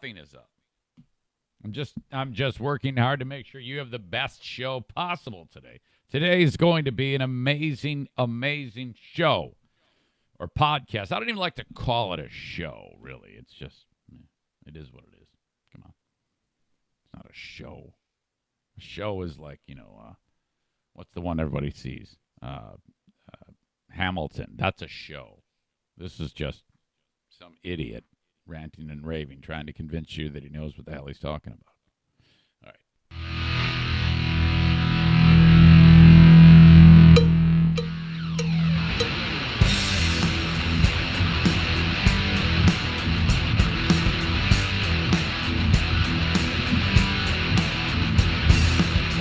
Nothing is up. I'm just working hard to make sure you have the best show possible today. Today is going to be an amazing, amazing show or podcast. I don't even like to call it a show, really. It's just, it is what it is. Come on. It's not a show. A show is like, what's the one everybody sees? Hamilton. That's a show. This is just some idiot ranting and raving, trying to convince you that he knows what the hell he's talking about. All right.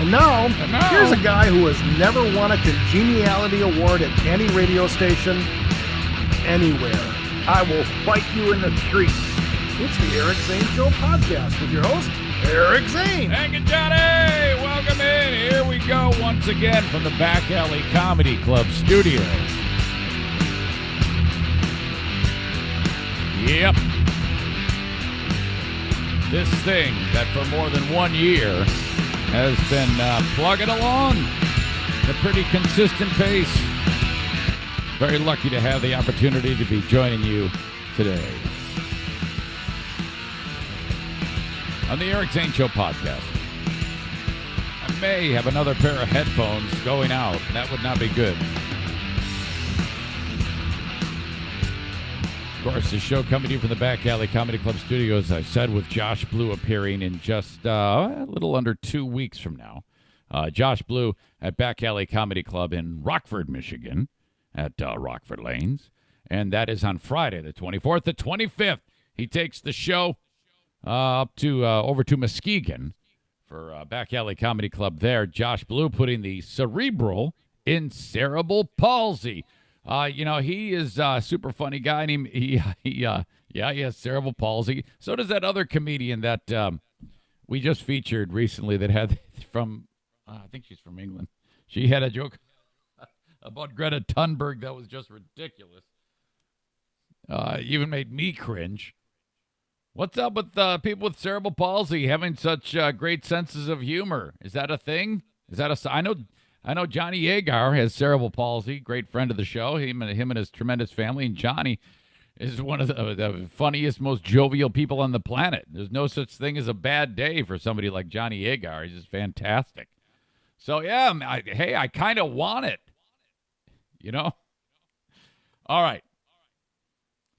And now, here's a guy who has never won a congeniality award at any radio station, anywhere. I will fight you in the street. It's the Eric Zane Show podcast with your host, Eric Zane. Thank you, Johnny. Welcome in. Here we go once again from the Back Alley Comedy Club studio. Yep. This thing that for more than 1 year has been plugging along at a pretty consistent pace. Very lucky to have the opportunity to be joining you today on the Eric Zane Show podcast. I may have another pair of headphones going out. That would not be good. Of course, the show coming to you from the Back Alley Comedy Club studios, I said, with Josh Blue appearing in just a little under 2 weeks from now. Josh Blue at Back Alley Comedy Club in Rockford, Michigan, at Rockford Lanes. And that is on Friday, the 24th. The 25th, he takes the show up to over to Muskegon for Back Alley Comedy Club there. Josh Blue putting the cerebral in cerebral palsy. He is a super funny guy, and he has cerebral palsy. So does that other comedian that we just featured recently that had from, I think she's from England. She had a joke about Greta Thunberg that was just ridiculous. Even made me cringe. What's up with people with cerebral palsy having such great senses of humor? Is that a thing? Is that I know Johnny Yeagar has cerebral palsy, great friend of the show, him and his tremendous family. And Johnny is one of the funniest, most jovial people on the planet. There's no such thing as a bad day for somebody like Johnny Yeagar. He's just fantastic. So, yeah, I kind of want it, All right.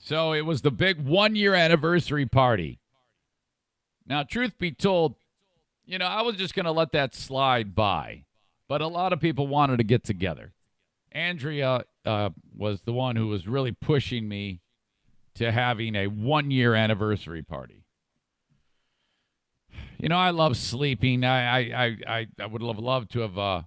So it was the big 1 year anniversary party. Now, truth be told, I was just going to let that slide by. But a lot of people wanted to get together. Andrea was the one who was really pushing me to having a 1 year anniversary party. I love sleeping. I would have loved to have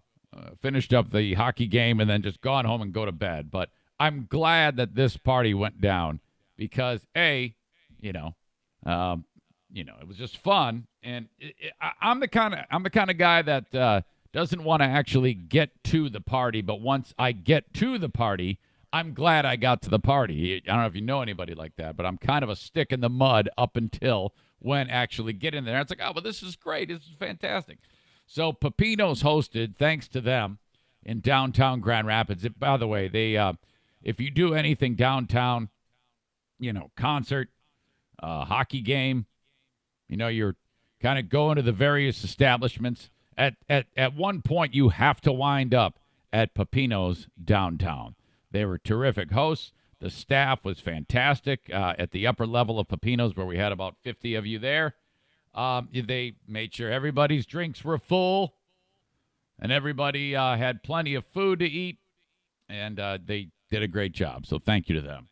finished up the hockey game and then just gone home and go to bed. But I'm glad that this party went down because, it was just fun. And I'm the kind of guy that doesn't want to actually get to the party, but once I get to the party, I'm glad I got to the party. I don't know if you know anybody like that, but I'm kind of a stick in the mud up until when actually get in there. It's like, oh, but this is great. This is fantastic. So Pepino's hosted, thanks to them, in downtown Grand Rapids. By the way, they if you do anything downtown, concert, hockey game, you're kind of going to the various establishments. At one point, you have to wind up at Pepino's downtown. They were terrific hosts. The staff was fantastic at the upper level of Pepino's, where we had about 50 of you there. They made sure everybody's drinks were full, and everybody had plenty of food to eat, and they did a great job. So thank you to them.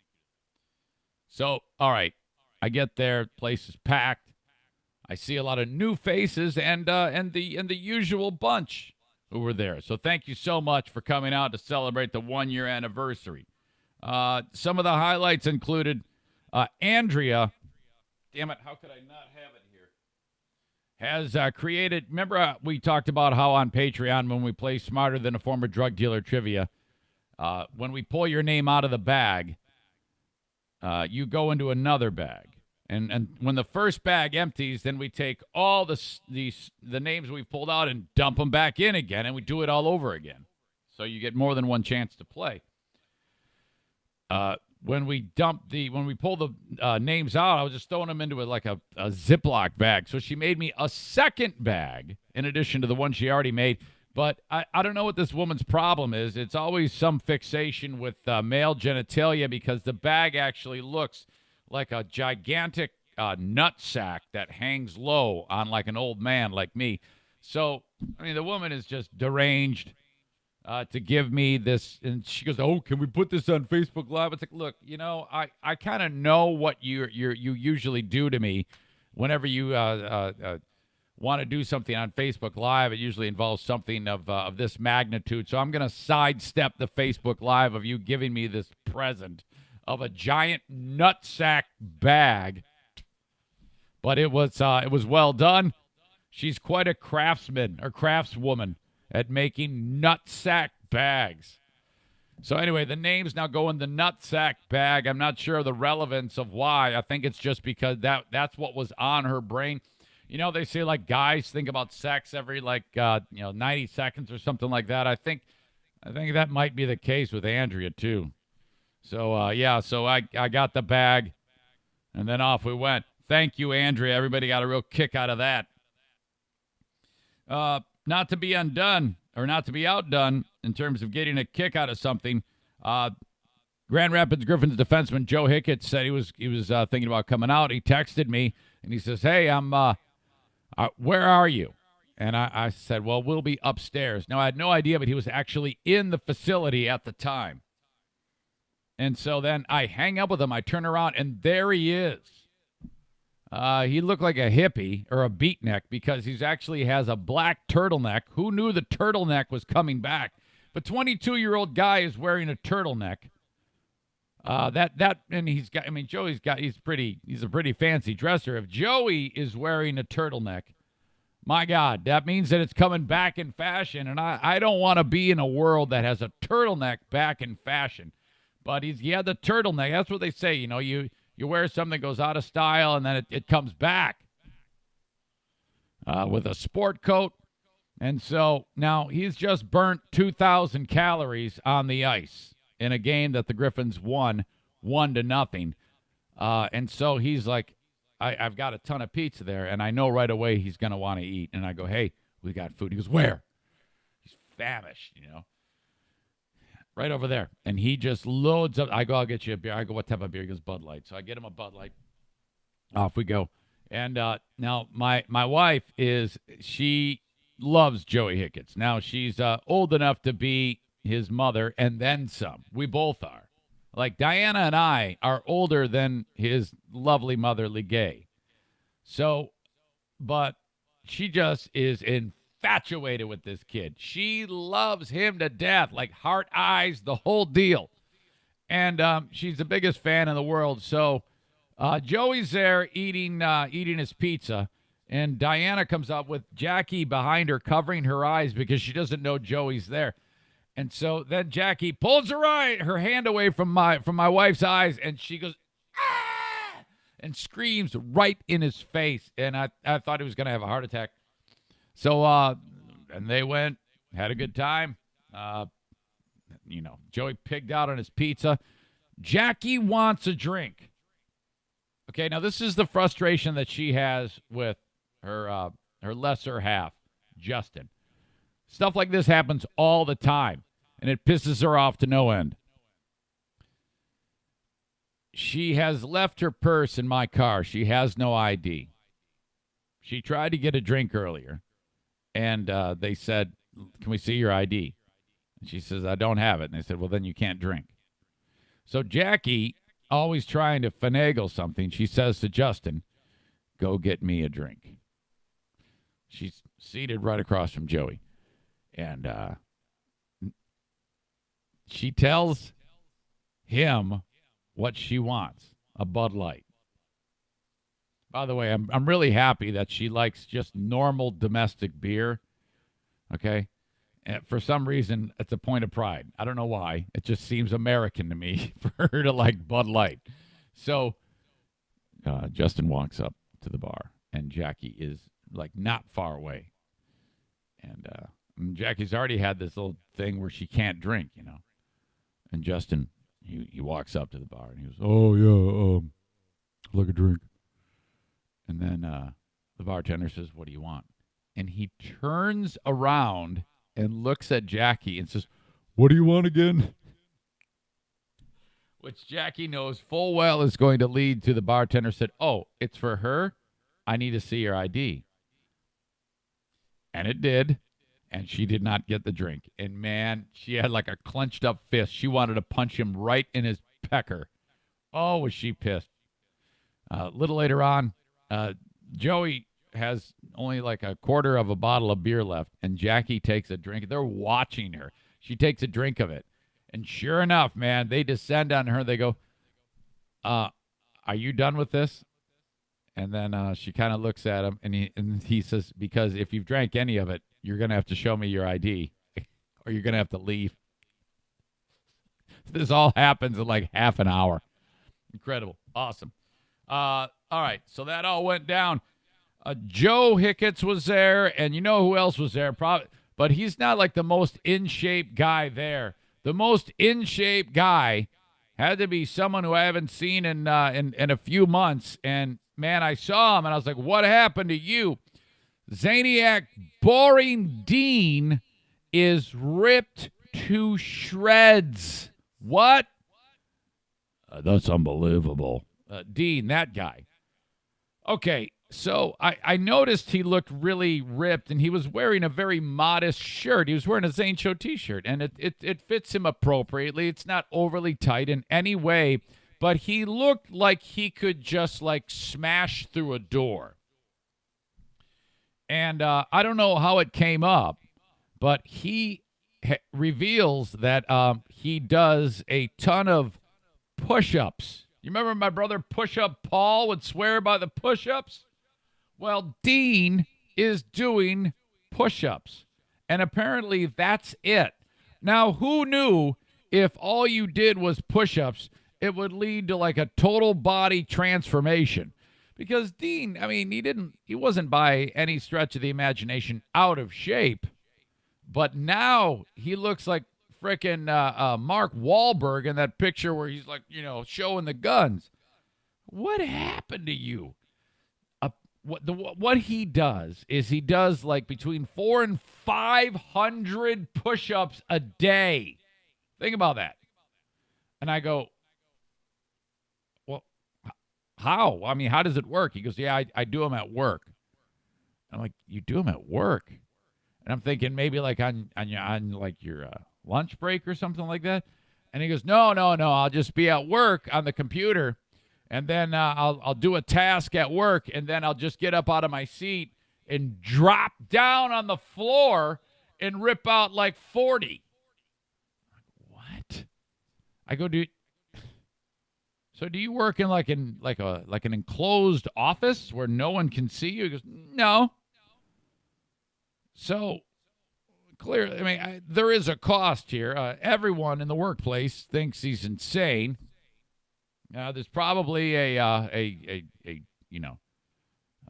So, all right, I get there, place is packed. I see a lot of new faces and the usual bunch who were there. So thank you so much for coming out to celebrate the 1 year anniversary. Some of the highlights included Andrea. Damn it, how could I not have it here? Has created. Remember we talked about how on Patreon when we play Smarter Than a Former Drug Dealer trivia, when we pull your name out of the bag, you go into another bag. And when the first bag empties, then we take all the names we've pulled out and dump them back in again, and we do it all over again. So you get more than one chance to play. When we pull the names out, I was just throwing them into a Ziploc bag. So she made me a second bag in addition to the one she already made. But I don't know what this woman's problem is. It's always some fixation with male genitalia, because the bag actually looks like a gigantic nut sack that hangs low on like an old man like me. So, I mean, the woman is just deranged to give me this. And she goes, oh, can we put this on Facebook Live? It's like, look, I kind of know what you usually do to me whenever you want to do something on Facebook Live. It usually involves something of this magnitude. So I'm going to sidestep the Facebook Live of you giving me this present of a giant nutsack bag. But it was well done. She's quite a craftsman or craftswoman at making nutsack bags. So anyway, the names now go in the nutsack bag. I'm not sure of the relevance of why. I think it's just because that's what was on her brain. They say like guys think about sex every 90 seconds or something like that. I think that might be the case with Andrea too. So so I got the bag, and then off we went. Thank you, Andrea. Everybody got a real kick out of that. Not to be undone or not to be outdone in terms of getting a kick out of something. Grand Rapids Griffins defenseman Joe Hickett said he was thinking about coming out. He texted me and he says, "Hey, I'm where are you?" And I said, "Well, we'll be upstairs." Now I had no idea, but he was actually in the facility at the time. And so then I hang up with him. I turn around, and there he is. He looked like a hippie or a beatnik because he actually has a black turtleneck. Who knew the turtleneck was coming back? But 22-year-old guy is wearing a turtleneck. And he's a pretty fancy dresser. If Joey is wearing a turtleneck, my God, that means that it's coming back in fashion. And I don't want to be in a world that has a turtleneck back in fashion. But he had the turtleneck. That's what they say. You wear something that goes out of style, and then it comes back with a sport coat. And so now he's just burnt 2,000 calories on the ice in a game that the Griffins won 1-0. And so he's like, I've got a ton of pizza there, and I know right away he's going to want to eat. And I go, hey, we got food. He goes, where? He's famished, right over there. And he just loads up. I go, I'll get you a beer. I go, what type of beer? He goes, Bud Light. So I get him a Bud Light. Off we go. And now my wife she loves Joey Hicketts. Now she's old enough to be his mother and then some. We both are. Like Diana and I are older than his lovely mother, Ligay. So, but she just is infatuated with this kid. She loves him to death, like heart eyes, the whole deal. And she's the biggest fan in the world. So Joey's there eating his pizza, and Diana comes up with Jackie behind her, covering her eyes because she doesn't know Joey's there. And so then Jackie pulls her hand away from my wife's eyes, and she goes, ah! And screams right in his face. And I thought he was going to have a heart attack. So, and they went, had a good time. Joey pigged out on his pizza. Jackie wants a drink. Okay, now this is the frustration that she has with her lesser half, Justin. Stuff like this happens all the time, and it pisses her off to no end. She has left her purse in my car. She has no ID. She tried to get a drink earlier, and they said, can we see your ID? And she says, I don't have it. And they said, well, then you can't drink. So Jackie, always trying to finagle something, she says to Justin, go get me a drink. She's seated right across from Joey. And she tells him what she wants, a Bud Light. By the way, I'm really happy that she likes just normal domestic beer, okay? And for some reason, it's a point of pride. I don't know why. It just seems American to me for her to like Bud Light. So Justin walks up to the bar, and Jackie is like not far away. And Jackie's already had this little thing where she can't drink, And Justin, he walks up to the bar, and he goes, "Oh, yeah, I'd like a drink." And then the bartender says, "What do you want?" And he turns around and looks at Jackie and says, "What do you want again?" Which Jackie knows full well is going to lead to the bartender said, "Oh, it's for her? I need to see your ID." And it did. And she did not get the drink. And, man, she had like a clenched up fist. She wanted to punch him right in his pecker. Oh, was she pissed. A little later on, Joey has only like a quarter of a bottle of beer left, and Jackie takes a drink. They're watching her. She takes a drink of it. And sure enough, man, they descend on her. They go, "Are you done with this?" And then she kind of looks at him, and he says, "Because if you've drank any of it, you're going to have to show me your ID, or you're going to have to leave." This all happens in like half an hour. Incredible. Awesome. All right, so that all went down. Joe Hickett's was there, and you know who else was there? But he's not like the most in-shape guy there. The most in-shape guy had to be someone who I haven't seen in a few months. And, man, I saw him, and I was like, "What happened to you?" Zaniac Boring Dean is ripped to shreds. What? That's unbelievable. Dean, that guy. Okay, so I noticed he looked really ripped, and he was wearing a very modest shirt. He was wearing a Zane Show t-shirt, and it fits him appropriately. It's not overly tight in any way, but he looked like he could just, like, smash through a door. And I don't know how it came up, but he reveals that he does a ton of push-ups. You remember my brother Push-Up Paul would swear by the push-ups? Well, Dean is doing push-ups, and apparently that's it. Now, who knew if all you did was push-ups, it would lead to like a total body transformation? Because Dean, I mean, he wasn't by any stretch of the imagination out of shape, but now he looks like frickin' Mark Wahlberg in that picture where he's like, showing the guns. What happened to you? What he does is he does like between 400 and 500 push-ups a day. Think about that. And I go, "Well, how? I mean, how does it work?" He goes, "Yeah, I do them at work." I'm like, "You do them at work?" And I'm thinking maybe like on like your lunch break or something like that. And he goes, No. I'll just be at work on the computer, and then I'll do a task at work, and then I'll just get up out of my seat and drop down on the floor and rip out like 40. What? I go, "Do you work in an enclosed office where no one can see you?" He goes, "No." So, clearly, I mean, there is a cost here. Everyone in the workplace thinks he's insane. There's probably a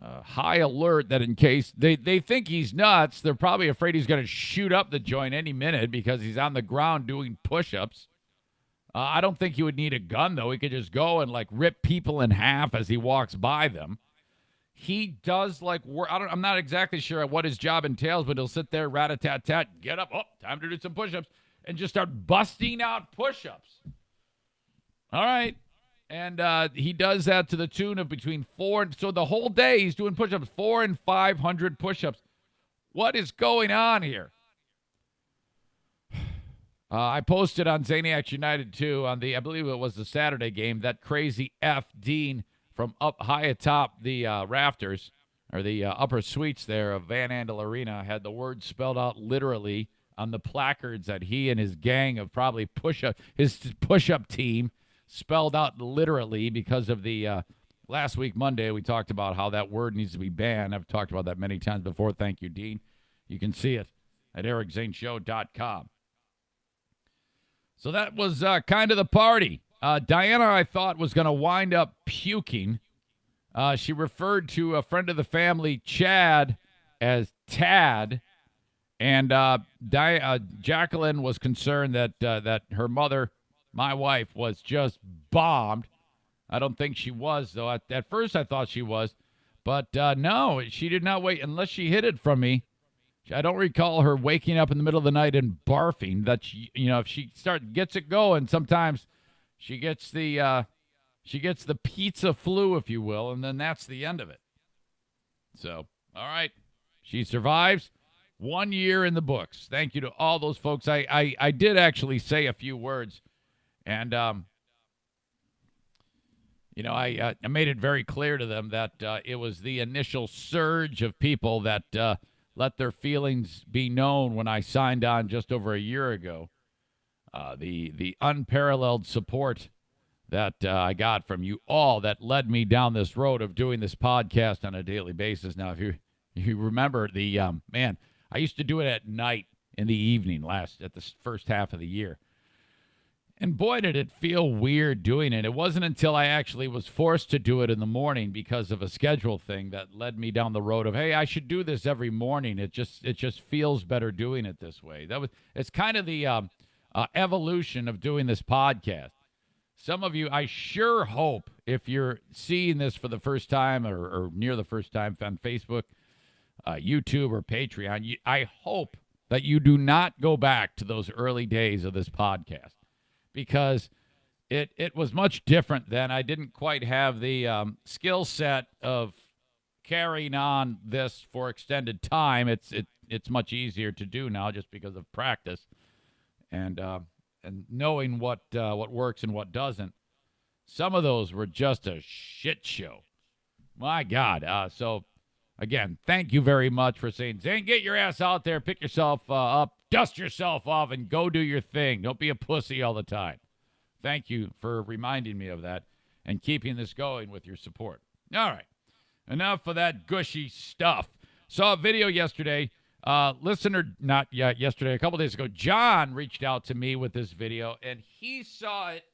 high alert that in case they think he's nuts, they're probably afraid he's going to shoot up the joint any minute because he's on the ground doing push-ups. I don't think he would need a gun, though. He could just go and, like, rip people in half as he walks by them. He does, like, work. I'm not exactly sure what his job entails, but he'll sit there, rat-a-tat-tat, get up, time to do some push-ups, and just start busting out push-ups. All right. And he does that to the tune of between so the whole day he's doing push-ups, 400 and 500 push-ups. What is going on here? I posted on Zaniacs United, too, on I believe it was the Saturday game, that crazy F. Dean from up high atop the rafters, or the upper suites there of Van Andel Arena, had the words spelled out literally on the placards that he and his gang of probably his push-up team spelled out literally because of the last week, Monday, we talked about how that word needs to be banned. I've talked about that many times before. Thank you, Dean. You can see it at ericzaneshow.com. So that was kind of the party. Diana, I thought, was going to wind up puking She referred to a friend of the family, Chad, as Tad. And Jacqueline was concerned that her mother, my wife, was just bombed. I don't think she was, though. At first, I thought she was. But no, she did not wait unless she hid it from me. I don't recall her waking up in the middle of the night and barfing. That if she gets it going, sometimes she gets the pizza flu, if you will, and then that's the end of it. So, all right, she survives. 1 year in the books. Thank you to all those folks. I did actually say a few words, and I made it very clear to them that it was the initial surge of people that let their feelings be known when I signed on just over a year ago. The unparalleled support that I got from you all that led me down this road of doing this podcast on a daily basis. Now, if you remember man. I used to do it at night in the evening at the first half of the year. And boy, did it feel weird doing it. It wasn't until I actually was forced to do it in the morning because of a schedule thing that led me down the road of, hey, I should do this every morning. It just feels better doing it this way. It's kind of the evolution of doing this podcast. Some of you, I sure hope, if you're seeing this for the first time or near the first time on Facebook, YouTube or Patreon, I hope that you do not go back to those early days of this podcast, because it was much different then. I didn't quite have the skill set of carrying on this for extended time. It's much easier to do now just because of practice and knowing what works and what doesn't. Some of those were just a shit show. My God. So again, thank you very much for saying, Zane, get your ass out there, pick yourself up, dust yourself off, and go do your thing. Don't be a pussy all the time. Thank you for reminding me of that and keeping this going with your support. All right, enough of that gushy stuff. Saw a video yesterday. A couple days ago, John reached out to me with this video, and he saw it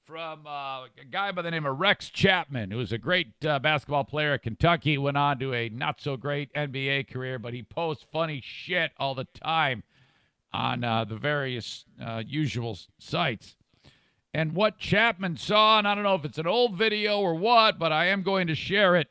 from a guy by the name of Rex Chapman, who was a great basketball player at Kentucky, went on to a not-so-great NBA career, but he posts funny shit all the time on the various usual sites. And what Chapman saw, and I don't know if it's an old video or what, but I am going to share it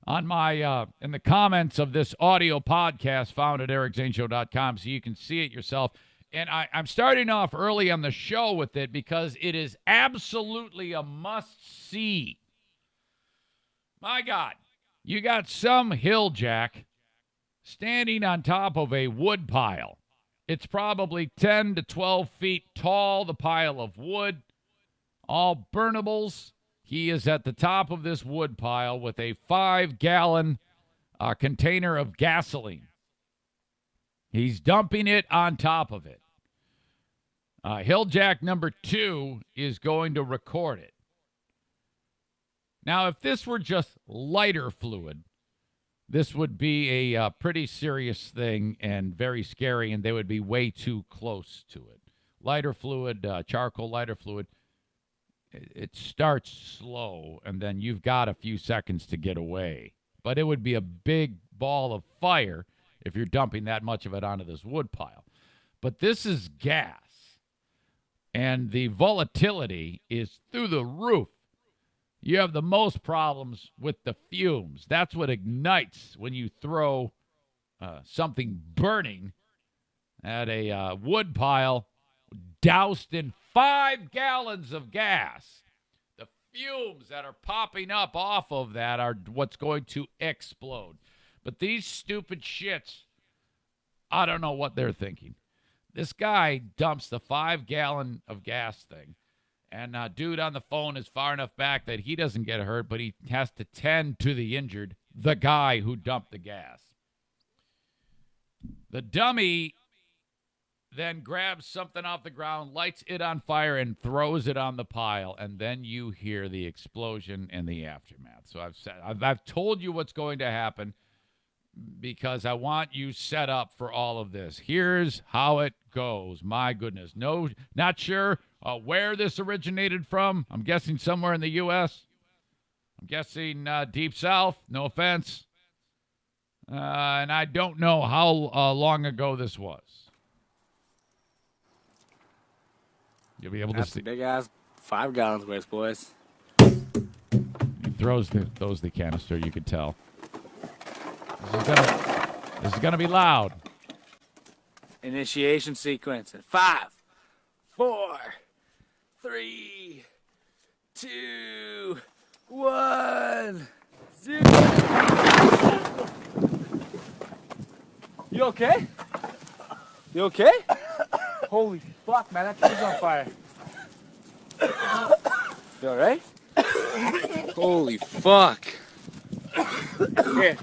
on my in the comments of this audio podcast found at ericzaneshow.com so you can see it yourself. And I'm starting off early on the show with it because it is absolutely a must-see. My God, you got some hilljack standing on top of a wood pile. It's probably 10 to 12 feet tall, the pile of wood, all burnables. He is at the top of this wood pile with a 5-gallon container of gasoline. He's dumping it on top of it. Hilljack number 2 is going to record it. Now, if this were just lighter fluid, this would be a pretty serious thing and very scary, and they would be way too close to it. Lighter fluid, charcoal lighter fluid, it starts slow, and then you've got a few seconds to get away. But it would be a big ball of fire if you're dumping that much of it onto this wood pile. But this is gas. And the volatility is through the roof. You have the most problems with the fumes. That's what ignites when you throw something burning at a wood pile doused in 5 gallons of gas. The fumes that are popping up off of that are what's going to explode. But these stupid shits, I don't know what they're thinking. This guy dumps the 5-gallon of gas thing, and dude on the phone is far enough back that he doesn't get hurt, but he has to tend to the injured, the guy who dumped the gas. The dummy then grabs something off the ground, lights it on fire, and throws it on the pile, and then you hear the explosion and the aftermath. So I've told you what's going to happen, because I want you set up for all of this. Here's how it goes. My goodness. No, not sure where this originated from. I'm guessing somewhere in the U.S. I'm guessing Deep South. No offense. And I don't know how long ago this was. You'll be able to see. That's a big ass 5 gallons worth, boys. He throws the canister. You could tell. This is gonna be loud. Initiation sequence in 5, 4, 3, 2, 1, 0. You okay? You okay? Holy fuck, man, that thing's on fire. You alright? Holy fuck. Here.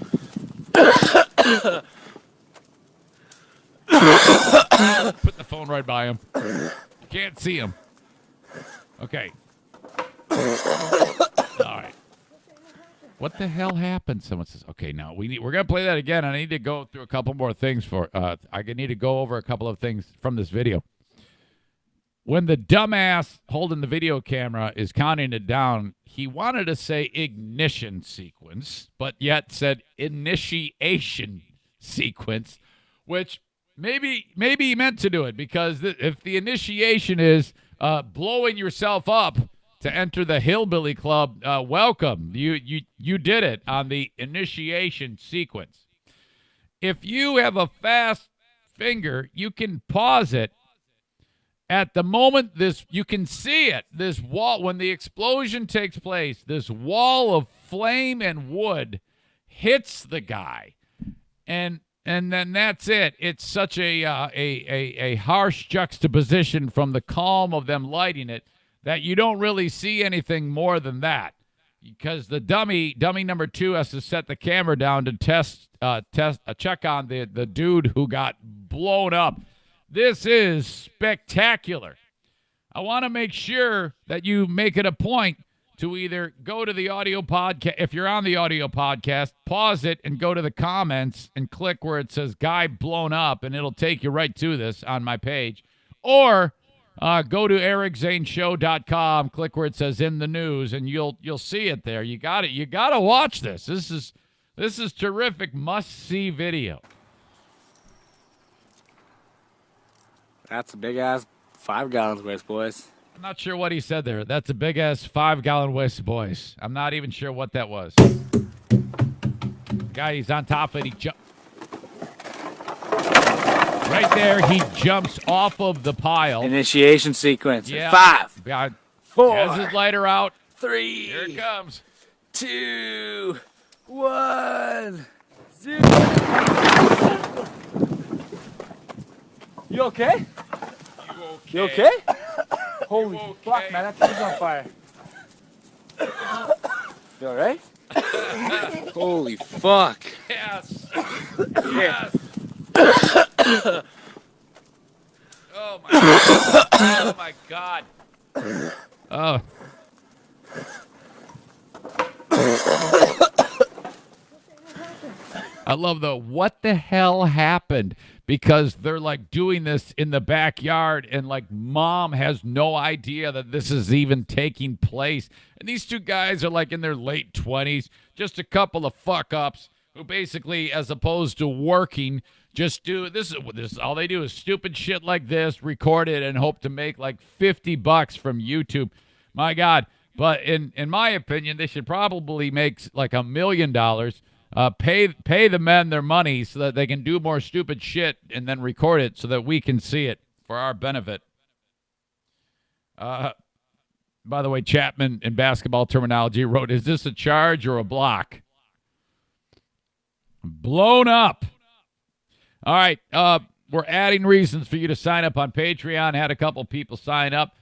Put the phone right by him. You can't see him. Okay. All right. What the hell happened? Someone says, okay, now we're going to play that again. I need to go through a couple more things I need to go over a couple of things from this video. When the dumbass holding the video camera is counting it down, he wanted to say ignition sequence, but yet said initiation sequence, which maybe he meant to do it, because if the initiation is blowing yourself up to enter the Hillbilly Club, welcome. You did it on the initiation sequence. If you have a fast finger, you can pause it. At the moment, you can see it. This wall, when the explosion takes place, this wall of flame and wood hits the guy, and then that's it. It's such a harsh juxtaposition from the calm of them lighting it that you don't really see anything more than that, because the dummy number 2 has to set the camera down to check on the dude who got blown up. This is spectacular. I want to make sure that you make it a point to either go to the audio podcast. If you're on the audio podcast, pause it and go to the comments and click where it says guy blown up, and it'll take you right to this on my page. Or go to ericzaneshow.com, click where it says in the news, and you'll see it there. You got it. You got to watch this. This is terrific, must-see video. That's a big ass 5 gallons worth, boys. I'm not sure what he said there. That's a big-ass 5-gallon waste, boys. I'm not even sure what that was. Guy, he's on top of it. Right there, he jumps off of the pile. Initiation sequence. Yeah. 5, God. 4, Has his lighter out. 3. Here it comes. 2, 1, 0. You okay? You okay? Holy fuck, man, that thing's on fire. You alright? Holy fuck. Yes. Yes. Oh, my God. Oh, my God. Oh. I love the what the hell happened, because they're like doing this in the backyard, and like mom has no idea that this is even taking place. And these two guys are like in their late 20s, just a couple of fuck ups who basically, as opposed to working, just do this. All they do is stupid shit like this, record it, and hope to make like $50 from YouTube. My God. But in my opinion, they should probably make like $1 million. Pay the men their money so that they can do more stupid shit and then record it so that we can see it for our benefit. By the way, Chapman, in basketball terminology, wrote, "Is this a charge or a block?" Blown up. All right, we're adding reasons for you to sign up on Patreon. Had a couple people sign up.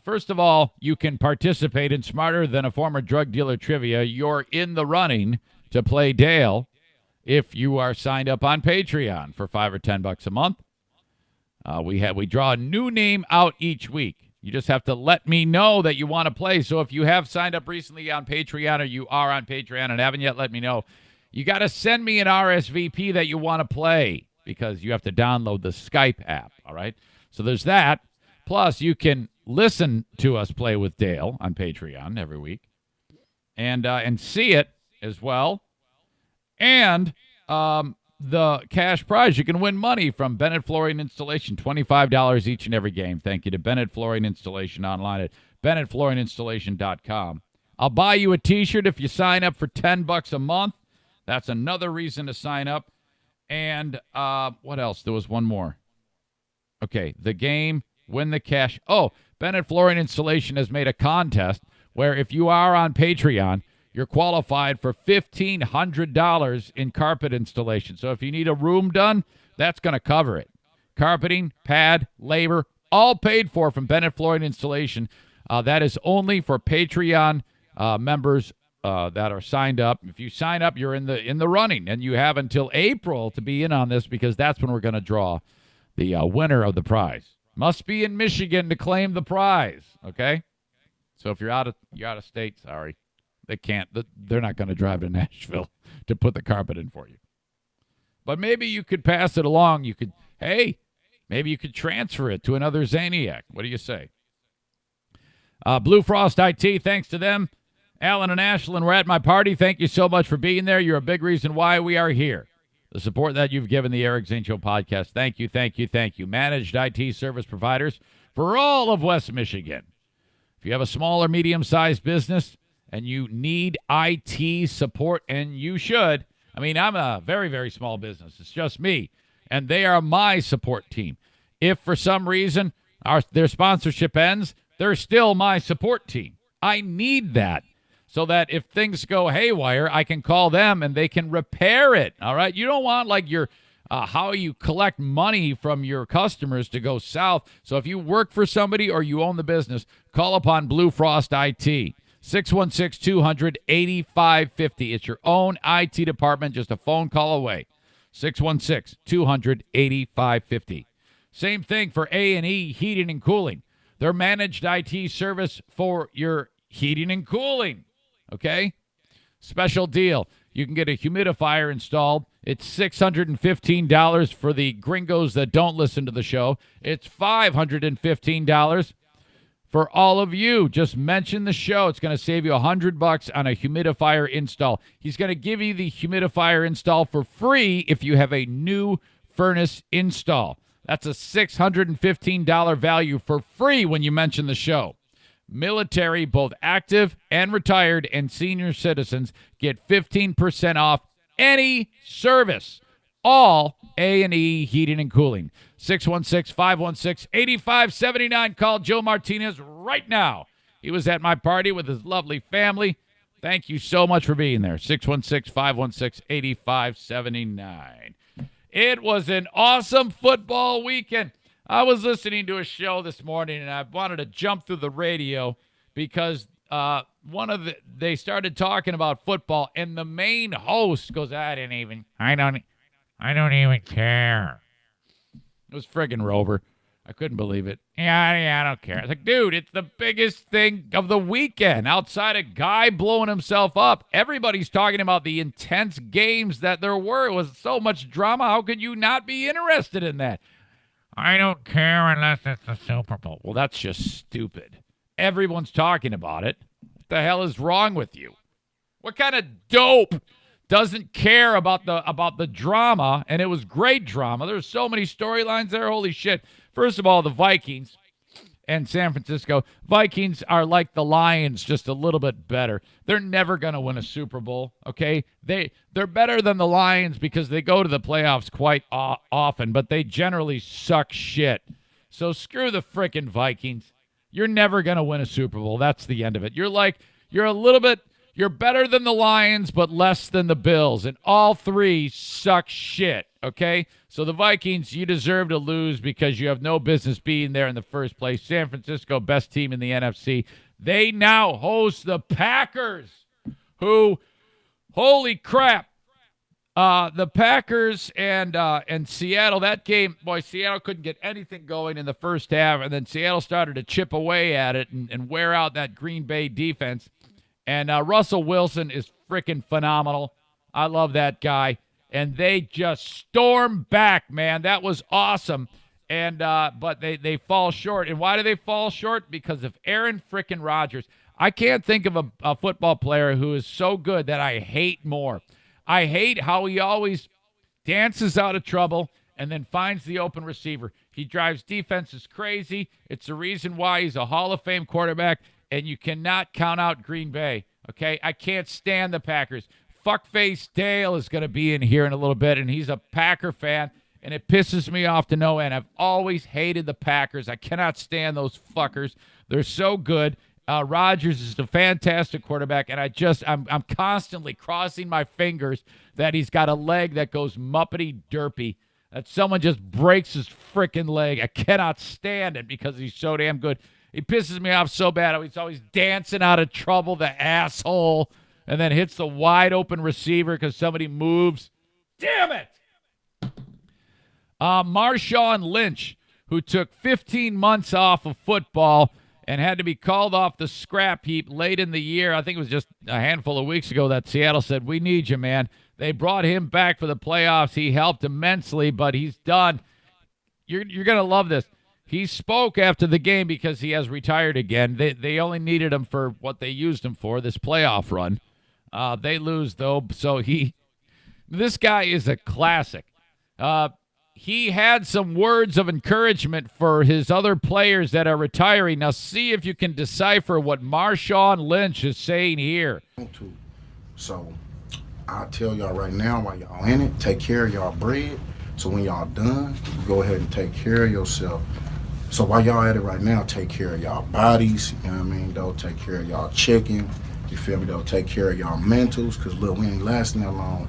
First of all, you can participate in Smarter Than a Former Drug Dealer Trivia. You're in the running to play Dale if you are signed up on Patreon for $5 or $10 a month. We draw a new name out each week. You just have to let me know that you want to play. So if you have signed up recently on Patreon, or you are on Patreon and haven't yet let me know, you got to send me an RSVP that you want to play, because you have to download the Skype app, all right? So there's that. Plus, you can listen to us play with Dale on Patreon every week. and see it as well. And the cash prize, you can win money from Bennett Flooring Installation, $25 each and every game. Thank you to Bennett Flooring Installation online at BennettFlooringInstallation.com. I'll buy you a T-shirt if you sign up for $10 a month. That's another reason to sign up. And what else? There was one more. Okay, the game, win the cash. Oh, Bennett Flooring Installation has made a contest where if you are on Patreon, you're qualified for $1,500 in carpet installation. So if you need a room done, that's going to cover it. Carpeting, pad, labor, all paid for from Bennett Flooring Installation. That is only for Patreon members that are signed up. If you sign up, you're in the running, and you have until April to be in on this because that's when we're going to draw the winner of the prize. Must be in Michigan to claim the prize. Okay, so if you're out of state, sorry. They can't. They're not going to drive to Nashville to put the carpet in for you. But maybe you could pass it along. Maybe you could transfer it to another Zaniac. What do you say? Blue Frost IT, thanks to them. Alan and Ashlyn were at my party. Thank you so much for being there. You're a big reason why we are here. The support that you've given the Eric Zane Show podcast. Thank you, thank you, thank you. Managed IT service providers for all of West Michigan. If you have a small or medium-sized business, and you need IT support, and you should. I mean, I'm a very, very small business. It's just me, and they are my support team. If for some reason their sponsorship ends, they're still my support team. I need that so that if things go haywire, I can call them and they can repair it, all right? You don't want, like, your how you collect money from your customers to go south. So if you work for somebody or you own the business, call upon Blue Frost IT. 616-200-8550. It's your own IT department, just a phone call away. 616-200-8550. Same thing for A&E Heating and Cooling. They're managed IT service for your heating and cooling. Okay? Special deal. You can get a humidifier installed. It's $615 for the gringos that don't listen to the show. It's $515 for all of you. Just mention the show. It's going to save you $100 on a humidifier install. He's going to give you the humidifier install for free if you have a new furnace install. That's a $615 value for free when you mention the show. Military, both active and retired, and senior citizens get 15% off any service. All A&E Heating and Cooling. 616-516-8579. Call Joe Martinez right now. He was at my party with his lovely family. Thank you so much for being there. 616-516-8579. It was an awesome football weekend. I was listening to a show this morning, and I wanted to jump through the radio because they started talking about football, and the main host goes, I don't even care. It was friggin' Rover. I couldn't believe it. Yeah, I don't care. It's like, dude, it's the biggest thing of the weekend. Outside a guy blowing himself up, everybody's talking about the intense games that there were. It was so much drama. How could you not be interested in that? I don't care unless it's the Super Bowl. Well, that's just stupid. Everyone's talking about it. What the hell is wrong with you? What kind of dope doesn't care about the drama? And it was great drama. There's so many storylines there. Holy shit. First of all, the Vikings and San Francisco. Vikings are like the Lions, just a little bit better. They're never going to win a Super Bowl, okay? They're better than the Lions because they go to the playoffs quite often, but they generally suck shit. So screw the frickin' Vikings. You're never going to win a Super Bowl. That's the end of it. You're better than the Lions, but less than the Bills. And all three suck shit, okay? So the Vikings, you deserve to lose because you have no business being there in the first place. San Francisco, best team in the NFC. They now host the Packers, who, holy crap, the Packers and Seattle, that game, boy, Seattle couldn't get anything going in the first half, and then Seattle started to chip away at it and wear out that Green Bay defense. And Russell Wilson is freaking phenomenal. I love that guy. And they just storm back, man. That was awesome. And but they fall short. And why do they fall short? Because of Aaron freaking Rodgers. I can't think of a football player who is so good that I hate more. I hate how he always dances out of trouble and then finds the open receiver. He drives defenses crazy. It's the reason why he's a Hall of Fame quarterback, and you cannot count out Green Bay, okay? I can't stand the Packers. Fuckface Dale is going to be in here in a little bit, and he's a Packer fan, and it pisses me off to no end. I've always hated the Packers. I cannot stand those fuckers. They're so good. Rodgers is a fantastic quarterback, and I'm constantly crossing my fingers that he's got a leg that goes muppety derpy, that someone just breaks his freaking leg. I cannot stand it because he's so damn good. He pisses me off so bad. He's always dancing out of trouble, the asshole, and then hits the wide open receiver because somebody moves. Damn it! Marshawn Lynch, who took 15 months off of football and had to be called off the scrap heap late in the year. I think it was just a handful of weeks ago that Seattle said, we need you, man. They brought him back for the playoffs. He helped immensely, but he's done. You're going to love this. He spoke after the game because he has retired again. They only needed him for what they used him for, this playoff run. They lose, though, so this guy is a classic. He had some words of encouragement for his other players that are retiring. Now, see if you can decipher what Marshawn Lynch is saying here. So, I'll tell y'all right now, while y'all in it, take care of y'all bread. So when y'all done, go ahead and take care of yourself. So while y'all at it right now, take care of y'all bodies. You know what I mean? Don't take care of y'all chicken. You feel me? Don't take care of y'all mentals, because, look, we ain't lasting that long.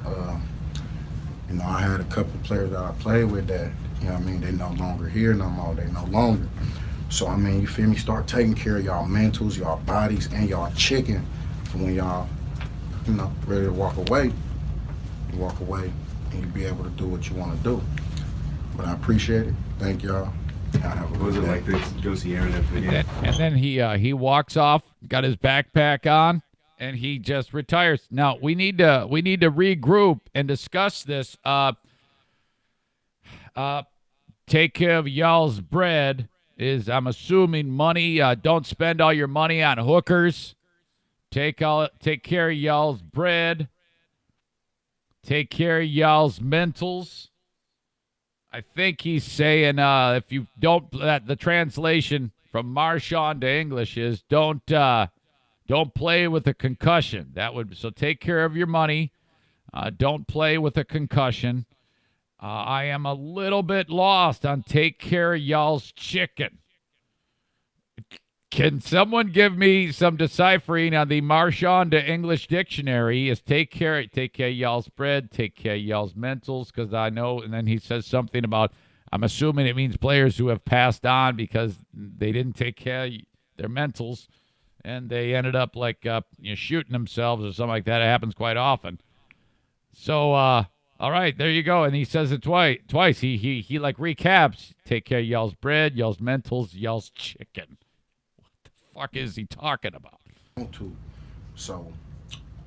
I had a couple of players that I played with that, you know what I mean, they no longer here no more. They no longer. So, I mean, you feel me? Start taking care of y'all mentals, y'all bodies, and y'all chicken for when y'all, ready to walk away. You walk away and you be able to do what you want to do. But I appreciate it. Thank y'all. What was it like to go see Aaron after the game? And then he walks off, got his backpack on, and he just retires. Now we need to regroup and discuss this. Take care of y'all's bread is, I'm assuming, money. Don't spend all your money on hookers. Take care of y'all's bread. Take care of y'all's mentals. I think he's saying if you don't, the translation from Marshawn to English is don't play with a concussion. So take care of your money. Don't play with a concussion. I am a little bit lost on take care of y'all's chicken. Can someone give me some deciphering on the Marshawn to English dictionary? Is take care of y'all's bread, take care of y'all's mentals, because I know, and then he says something about, I'm assuming it means players who have passed on because they didn't take care of their mentals, and they ended up shooting themselves or something like that. It happens quite often. So, all right, there you go. And he says it twice. He recaps, take care of y'all's bread, y'all's mentals, y'all's chicken. Fuck is he talking about? So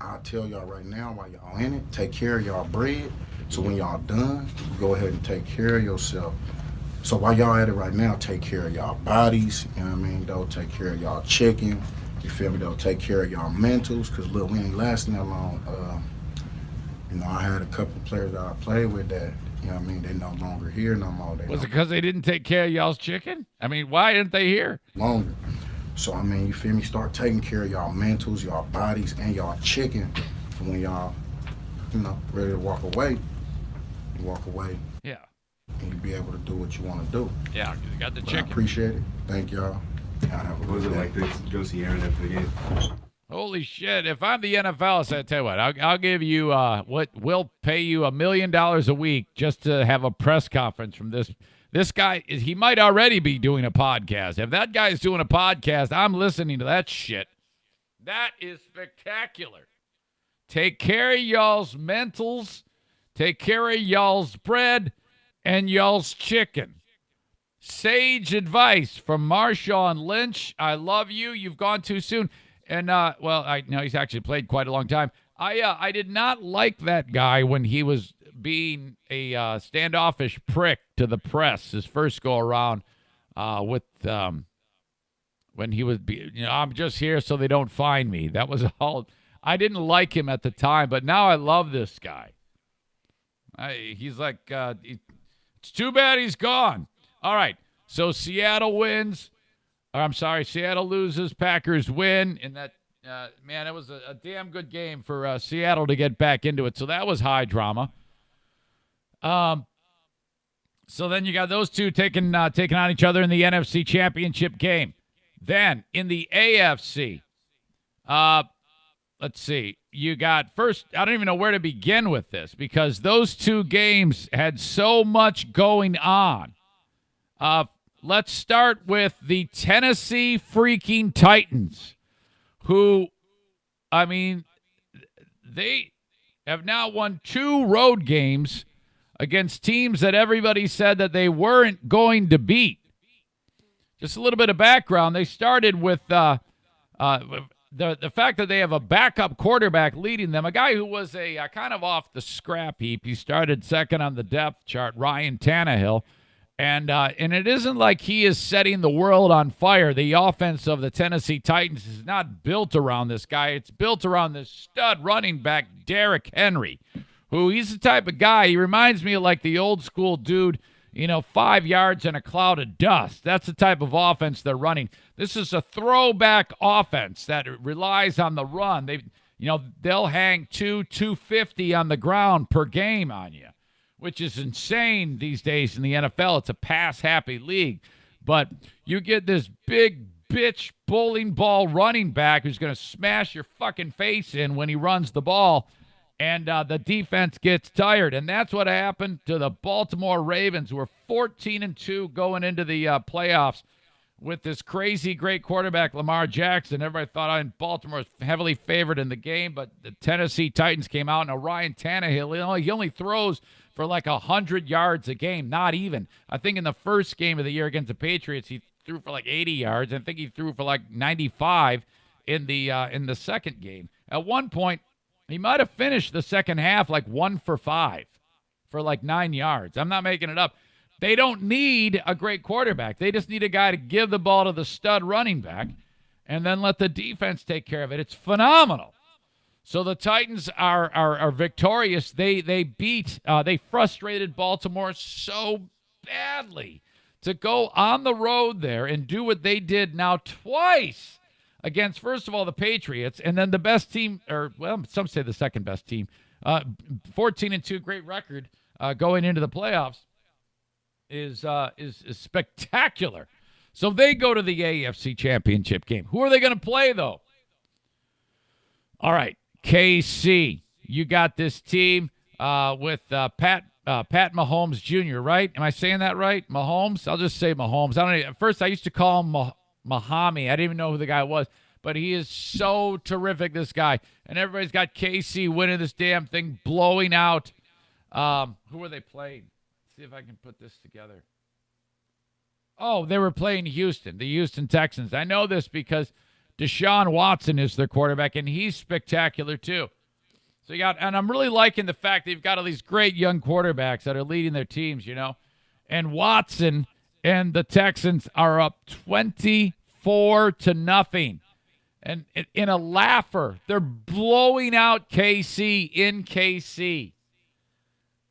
I'll tell y'all right now, while y'all in it, take care of y'all bread. So when y'all done, go ahead and take care of yourself. So while y'all at it right now, take care of y'all bodies. You know what I mean? Don't take care of y'all chicken. You feel me? Don't take care of y'all mentals, because, look, we ain't lasting that long. I had a couple of players that I played with that, you know what I mean, they no longer here no more. Was it because they didn't take care of y'all's chicken? I mean, why didn't they here? Longer. So, I mean, you feel me? Start taking care of y'all mentals, y'all bodies, and y'all chicken for when y'all, ready to walk away. You walk away. Yeah. And you be able to do what you want to do. Yeah, you got the But chicken. I appreciate it. Thank y'all. What was it like to go see Aaron after the game? Holy shit. If I'm the NFL, I tell you what, I'll give you we'll pay you $1 million a week just to have a press conference from this. This guy, he might already be doing a podcast. If that guy's doing a podcast, I'm listening to that shit. That is spectacular. Take care of y'all's mentals. Take care of y'all's bread and y'all's chicken. Sage advice from Marshawn Lynch. I love you. You've gone too soon. And, I know he's actually played quite a long time. I did not like that guy when he was being a standoffish prick to the press his first go around with when he was, I'm just here so they don't find me. That was all. I didn't like him at the time, but now I love this guy. He's like, it's too bad he's gone. All right, so Seattle wins. Seattle loses, Packers win, and that, man, it was a damn good game for Seattle to get back into it. So that was high drama. So then you got those two taking on each other in the NFC Championship game. Then in the AFC, let's see. You got first, I don't even know where to begin with this because those two games had so much going on. Let's start with the Tennessee freaking Titans, who, I mean, they have now won 2 road games against teams that everybody said that they weren't going to beat. Just a little bit of background. They started with the fact that they have a backup quarterback leading them, a guy who was a kind of off the scrap heap. He started second on the depth chart, Ryan Tannehill. And it isn't like he is setting the world on fire. The offense of the Tennessee Titans is not built around this guy. It's built around this stud running back, Derrick Henry, who he's the type of guy, he reminds me of like the old school dude, 5 yards in a cloud of dust. That's the type of offense they're running. This is a throwback offense that relies on the run. They'll hang 250 on the ground per game on you, which is insane these days in the NFL. It's a pass-happy league. But you get this big bitch bowling ball running back who's going to smash your fucking face in when he runs the ball, and the defense gets tired. And that's what happened to the Baltimore Ravens, who were 14-2 going into the playoffs with this crazy great quarterback, Lamar Jackson. Everybody thought Baltimore was heavily favored in the game, but the Tennessee Titans came out, and Ryan Tannehill, he only throws for like 100 yards a game, not even. I think in the first game of the year against the Patriots, he threw for like 80 yards. I think he threw for like 95 in the second game. At one point, he might have finished the second half like 1 for 5 for like 9 yards. I'm not making it up. They don't need a great quarterback. They just need a guy to give the ball to the stud running back and then let the defense take care of it. It's phenomenal. So the Titans are victorious. They frustrated Baltimore so badly to go on the road there and do what they did now twice against, first of all, the Patriots, and then the best team, some say the second best team, 14-2, great record going into the playoffs is spectacular. So they go to the AFC Championship game. Who are they going to play, though? All right. KC, you got this team with Pat Mahomes Jr., right? Am I saying that right? Mahomes? I'll just say Mahomes. At first, I used to call him Mahami. I didn't even know who the guy was, but he is so terrific, this guy. And everybody's got KC winning this damn thing, blowing out. Who are they playing? Let's see if I can put this together. Oh, they were playing Houston, the Houston Texans. I know this because Deshaun Watson is their quarterback, and he's spectacular too. So and I'm really liking the fact that you've got all these great young quarterbacks that are leading their teams, And Watson and the Texans are up 24-0. And in a laugher, they're blowing out KC in KC.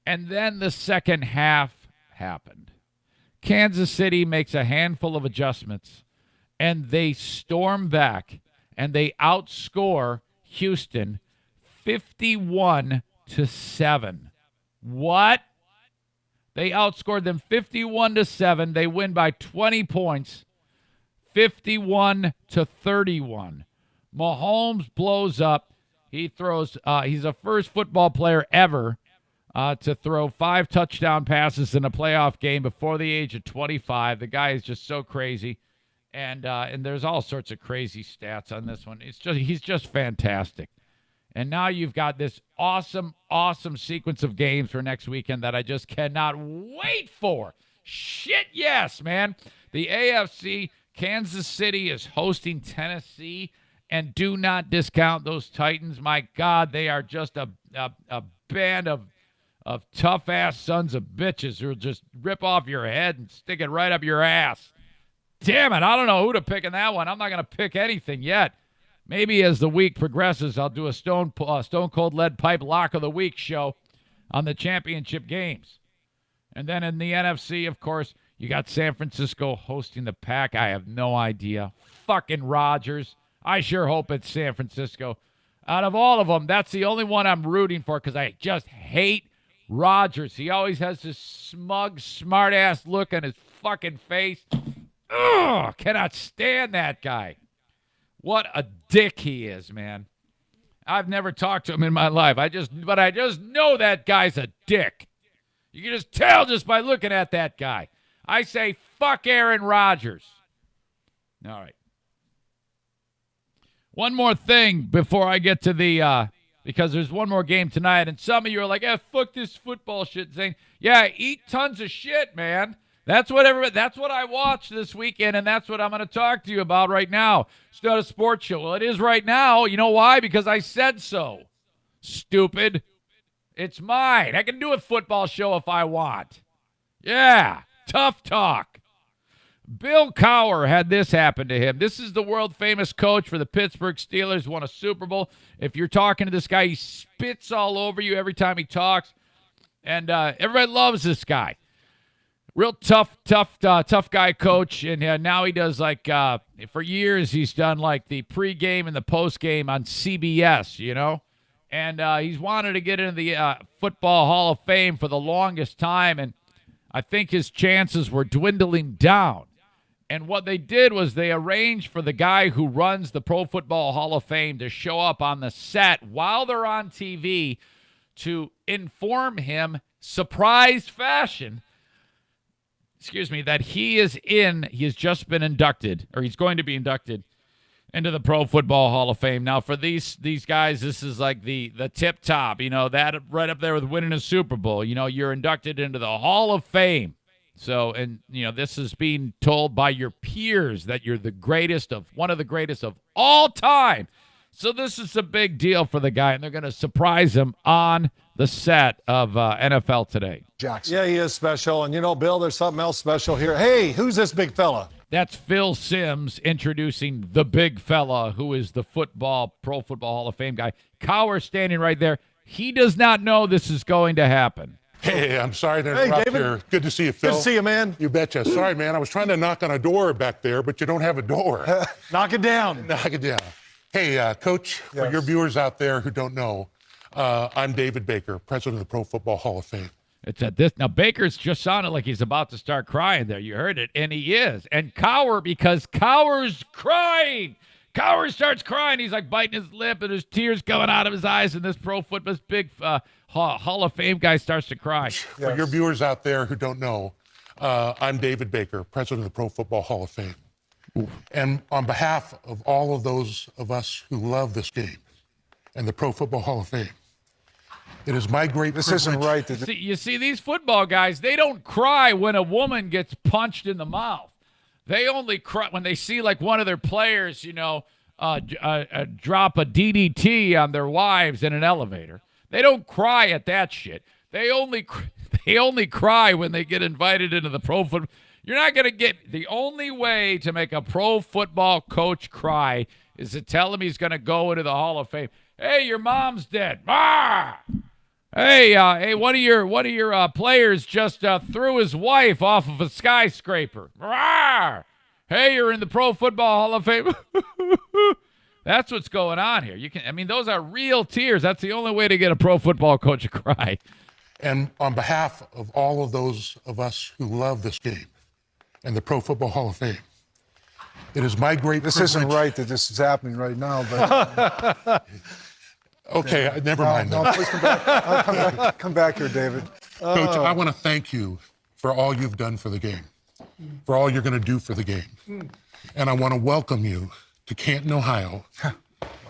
And then the second half happened. Kansas City makes a handful of adjustments, and they storm back, and they outscore Houston 51-7. What? They outscored them 51-7. They win by 20 points, 51-31. Mahomes blows up. He throws. He's the first football player ever to throw 5 touchdown passes in a playoff game before the age of 25. The guy is just so crazy. And there's all sorts of crazy stats on this one. He's just fantastic. And now you've got this awesome, awesome sequence of games for next weekend that I just cannot wait for. Shit, yes, man. The AFC, Kansas City is hosting Tennessee, and do not discount those Titans. My God, they are just a band of tough-ass sons of bitches who will just rip off your head and stick it right up your ass. damn it. I don't know who to pick in that one. I'm not going to pick anything yet. Maybe as the week progresses, I'll do a Stone Cold Lead Pipe Lock of the Week show on the championship games. And then in the NFC, of course, you got San Francisco hosting the Pack. I have no idea. Fucking Rodgers. I sure hope it's San Francisco. Out of all of them, that's the only one I'm rooting for because I just hate Rodgers. He always has this smug, smart-ass look on his fucking face. Ugh, cannot stand that guy. What a dick he is, man. I've never talked to him in my life. But I just know that guy's a dick. You can just tell just by looking at that guy. I say, fuck Aaron Rodgers. All right. One more thing before I get to the, because there's one more game tonight, and some of you are like, fuck this football shit, Zane. Yeah, eat tons of shit, man. That's what I watched this weekend, and that's what I'm going to talk to you about right now. It's not a sports show. Well, it is right now. You know why? Because I said so. Stupid. It's mine. I can do a football show if I want. Yeah, tough talk. Bill Cowher had this happen to him. This is the world-famous coach for the Pittsburgh Steelers, won a Super Bowl. If you're talking to this guy, he spits all over you every time he talks, and everybody loves this guy. Real tough guy coach, and now he does for years he's done like the pregame and the postgame on CBS, you know, and he's wanted to get into the Football Hall of Fame for the longest time, and I think his chances were dwindling down. And what they did was they arranged for the guy who runs the Pro Football Hall of Fame to show up on the set while they're on TV to inform him, surprise fashion, that he has just been inducted, or he's going to be inducted into the Pro Football Hall of Fame. Now, for these guys, this is like the tip top, you know, that right up there with winning a Super Bowl. You know, you're inducted into the Hall of Fame. So, and, you know, this is being told by your peers that you're one of the greatest of all time. So this is a big deal for the guy, and they're going to surprise him on the set of NFL Today. Jackson. Yeah, he is special. And, you know, Bill, there's something else special here. Hey, who's this big fella? That's Phil Simms introducing the big fella who is the Pro Football Hall of Fame guy. Cowher standing right there. He does not know this is going to happen. Hey, I'm sorry to interrupt here. Good to see you, Phil. Good to see you, man. You betcha. Sorry, man. I was trying to knock on a door back there, but you don't have a door. Knock it down. Knock it down. Hey, Coach, for your viewers out there who don't know, I'm David Baker, president of the Pro Football Hall of Fame. It's at this. Now, Baker's just sounded like he's about to start crying there. You heard it, and he is. And Cowher, because Cowher's crying. Cowher starts crying. He's like biting his lip, and there's tears coming out of his eyes, and this big Hall of Fame guy starts to cry. For your viewers out there who don't know, I'm David Baker, president of the Pro Football Hall of Fame. Oof. And on behalf of all of those of us who love this game and the Pro Football Hall of Fame, it is my great privilege. This isn't right. You see, these football guys, they don't cry when a woman gets punched in the mouth. They only cry when they see like one of their players, you know, drop a DDT on their wives in an elevator. They don't cry at that shit. They only cry when they get invited into the pro football. You're not going to get – the only way to make a pro football coach cry is to tell him he's going to go into the Hall of Fame. Hey, your mom's dead. Ah! Hey, one of your players just threw his wife off of a skyscraper. Ah! Hey, you're in the Pro Football Hall of Fame. That's what's going on here. Those are real tears. That's the only way to get a pro football coach to cry. And on behalf of all of those of us who love this game and the Pro Football Hall of Fame, it is my great privilege. This isn't right that this is happening right now, but... Okay, never mind. No, please come back. Come back here, David. Coach, I want to thank you for all you've done for the game, for all you're going to do for the game. And I want to welcome you to Canton, Ohio,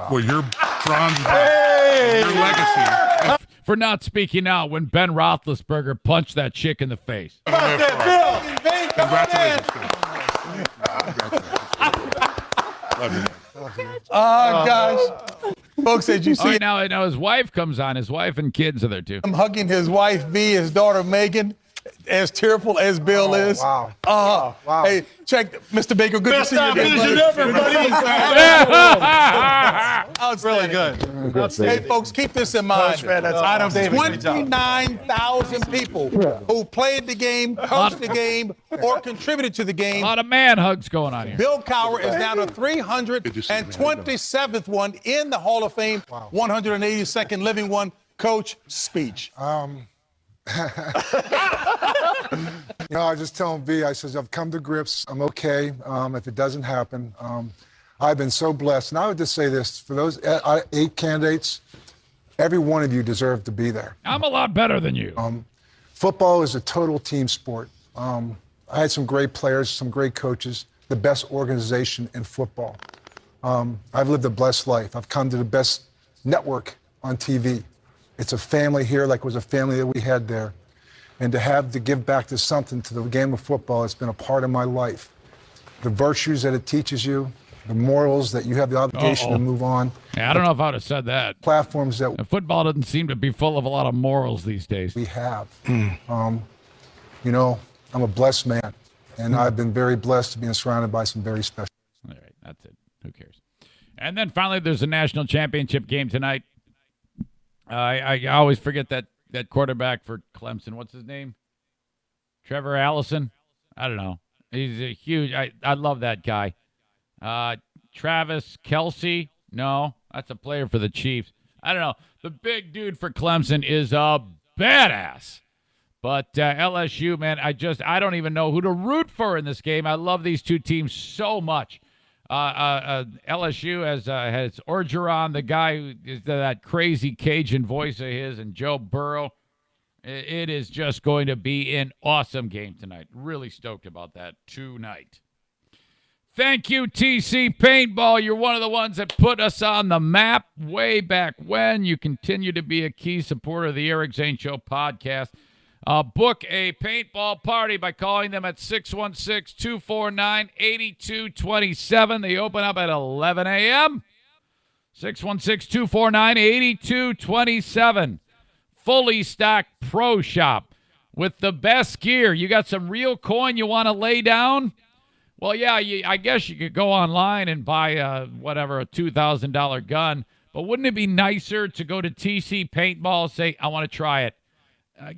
where your bronze your legacy. For not speaking out when Ben Roethlisberger punched that chick in the face. Congratulations. Love you. Oh, gosh. Folks, did you see? Now his wife comes on. His wife and kids are there, too. I'm hugging his wife, V, his daughter, Megan. as tearful as Bill is. Wow. Wow. Hey, check, Mr. Baker, good to see you again. It's really good. Hey, folks, keep this in mind. Coach, man, that's Out of awesome. 29,000 people who played the game, coached the game, or contributed to the A game, lot of man hugs going on here. Bill Cowher is now the 327th one in the Hall of Fame, 182nd living one. Coach, speech. I just tell him, I says, I've come to grips. I'm okay if it doesn't happen. I've been so blessed. And I would just say this, for those 8 candidates, every one of you deserve to be there. I'm a lot better than you. Football is a total team sport. I had some great players, some great coaches, the best organization in football. I've lived a blessed life. I've come to the best network on TV. It's a family here like it was a family that we had there. And to have to give back to something, to the game of football, it's been a part of my life. The virtues that it teaches you, the morals that you have the obligation to move on. Yeah, I don't know if I would have said that. Platforms that football doesn't seem to be full of a lot of morals these days. We have. I'm a blessed man, and I've been very blessed to be surrounded by some very special. All right, that's it. Who cares? And then finally, there's a national championship game tonight. I always forget that quarterback for Clemson. What's his name? Trevor Allison? I don't know. He's a huge. I love that guy. Travis Kelce? No, that's a player for the Chiefs. I don't know. The big dude for Clemson is a badass. But LSU, man, I don't even know who to root for in this game. I love these two teams so much. LSU has Orgeron, the guy who is that crazy Cajun voice of his, and Joe Burrow. It is just going to be an awesome game tonight. Really stoked about that tonight. Thank you, TC Paintball. You're one of the ones that put us on the map way back when. You continue to be a key supporter of the Eric Zane Show podcast. Book a paintball party by calling them at 616-249-8227. They open up at 11 a.m. 616-249-8227. Fully stocked pro shop with the best gear. You got some real coin you want to lay down? Well, yeah, I guess you could go online and buy a $2,000 gun. But wouldn't it be nicer to go to TC Paintball and say, I want to try it?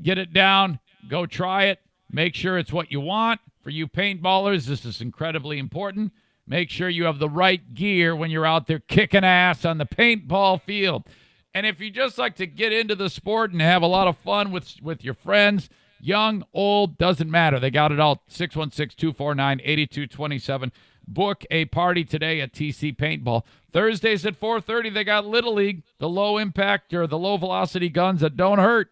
Get it down, go try it, make sure it's what you want. For you paintballers, this is incredibly important. Make sure you have the right gear when you're out there kicking ass on the paintball field. And if you just like to get into the sport and have a lot of fun with your friends, young, old, doesn't matter. They got it all. 616-249-8227. Book a party today at TC Paintball. Thursdays at 4:30, they got Little League, the low impact or the low velocity guns that don't hurt.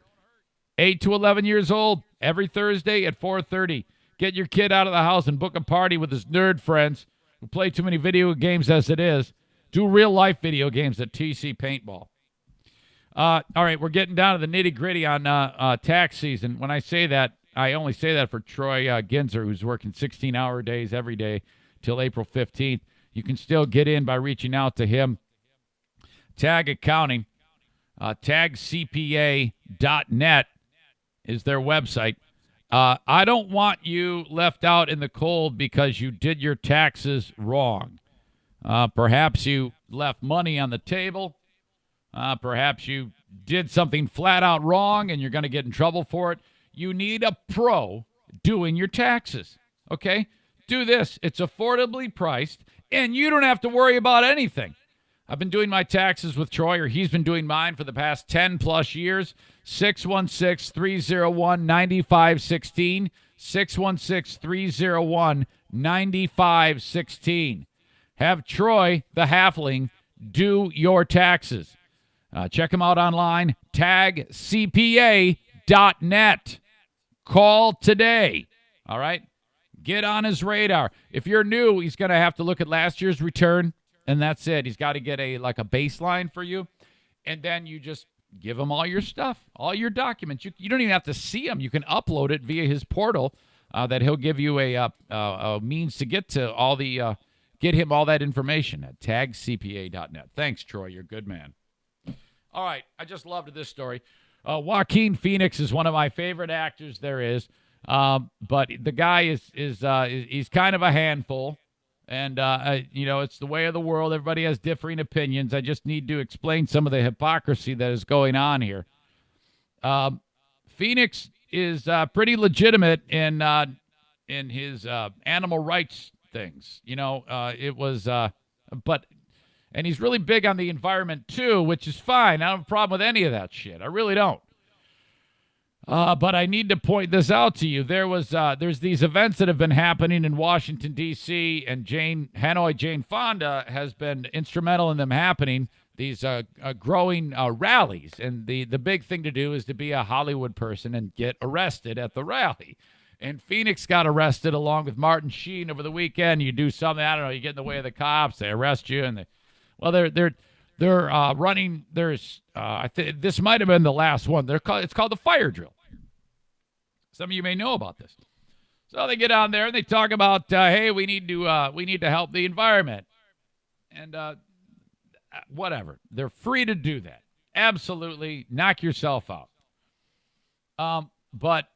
8 to 11 years old, every Thursday at 4:30. Get your kid out of the house and book a party with his nerd friends who play too many video games as it is. Do real-life video games at TC Paintball. All right, we're getting down to the nitty-gritty on tax season. When I say that, I only say that for Troy Ginzer, who's working 16-hour days every day till April 15th. You can still get in by reaching out to him. Tag Accounting, tagcpa.net. is their website. I don't want you left out in the cold because you did your taxes wrong. Perhaps you left money on the table. Perhaps you did something flat out wrong and you're going to get in trouble for it. You need a pro doing your taxes, okay? Do this. It's affordably priced, and you don't have to worry about anything. I've been doing my taxes with Troy, or he's been doing mine for the past 10-plus years. 616-301-9516. 616-301-9516. Have Troy, the halfling, do your taxes. Check him out online, tagcpa.net. Call today, all right? Get on his radar. If you're new, he's going to have to look at last year's return, and that's it. He's got to get a baseline for you, and then you just give him all your stuff, all your documents. You don't even have to see them. You can upload it via his portal that he'll give you a means to get to all the get him all that information at tagcpa.net. Thanks, Troy. You're a good man. All right, I just loved this story. Joaquin Phoenix is one of my favorite actors there is. But the guy is he's kind of a handful. And, it's the way of the world. Everybody has differing opinions. I just need to explain some of the hypocrisy that is going on here. Phoenix is pretty legitimate in his animal rights things. And he's really big on the environment too, which is fine. I don't have a problem with any of that shit. I really don't. But I need to point this out to you. There's these events that have been happening in Washington, D.C., and Jane Fonda has been instrumental in them happening, these growing rallies. And the big thing to do is to be a Hollywood person and get arrested at the rally. And Phoenix got arrested along with Martin Sheen over the weekend. You do something, I don't know, you get in the way of the cops, they arrest you, and they're running. This might have been the last one. It's called the fire drill. Some of you may know about this. So they get on there and they talk about, hey, we need to help the environment, and whatever. They're free to do that. Absolutely, knock yourself out. But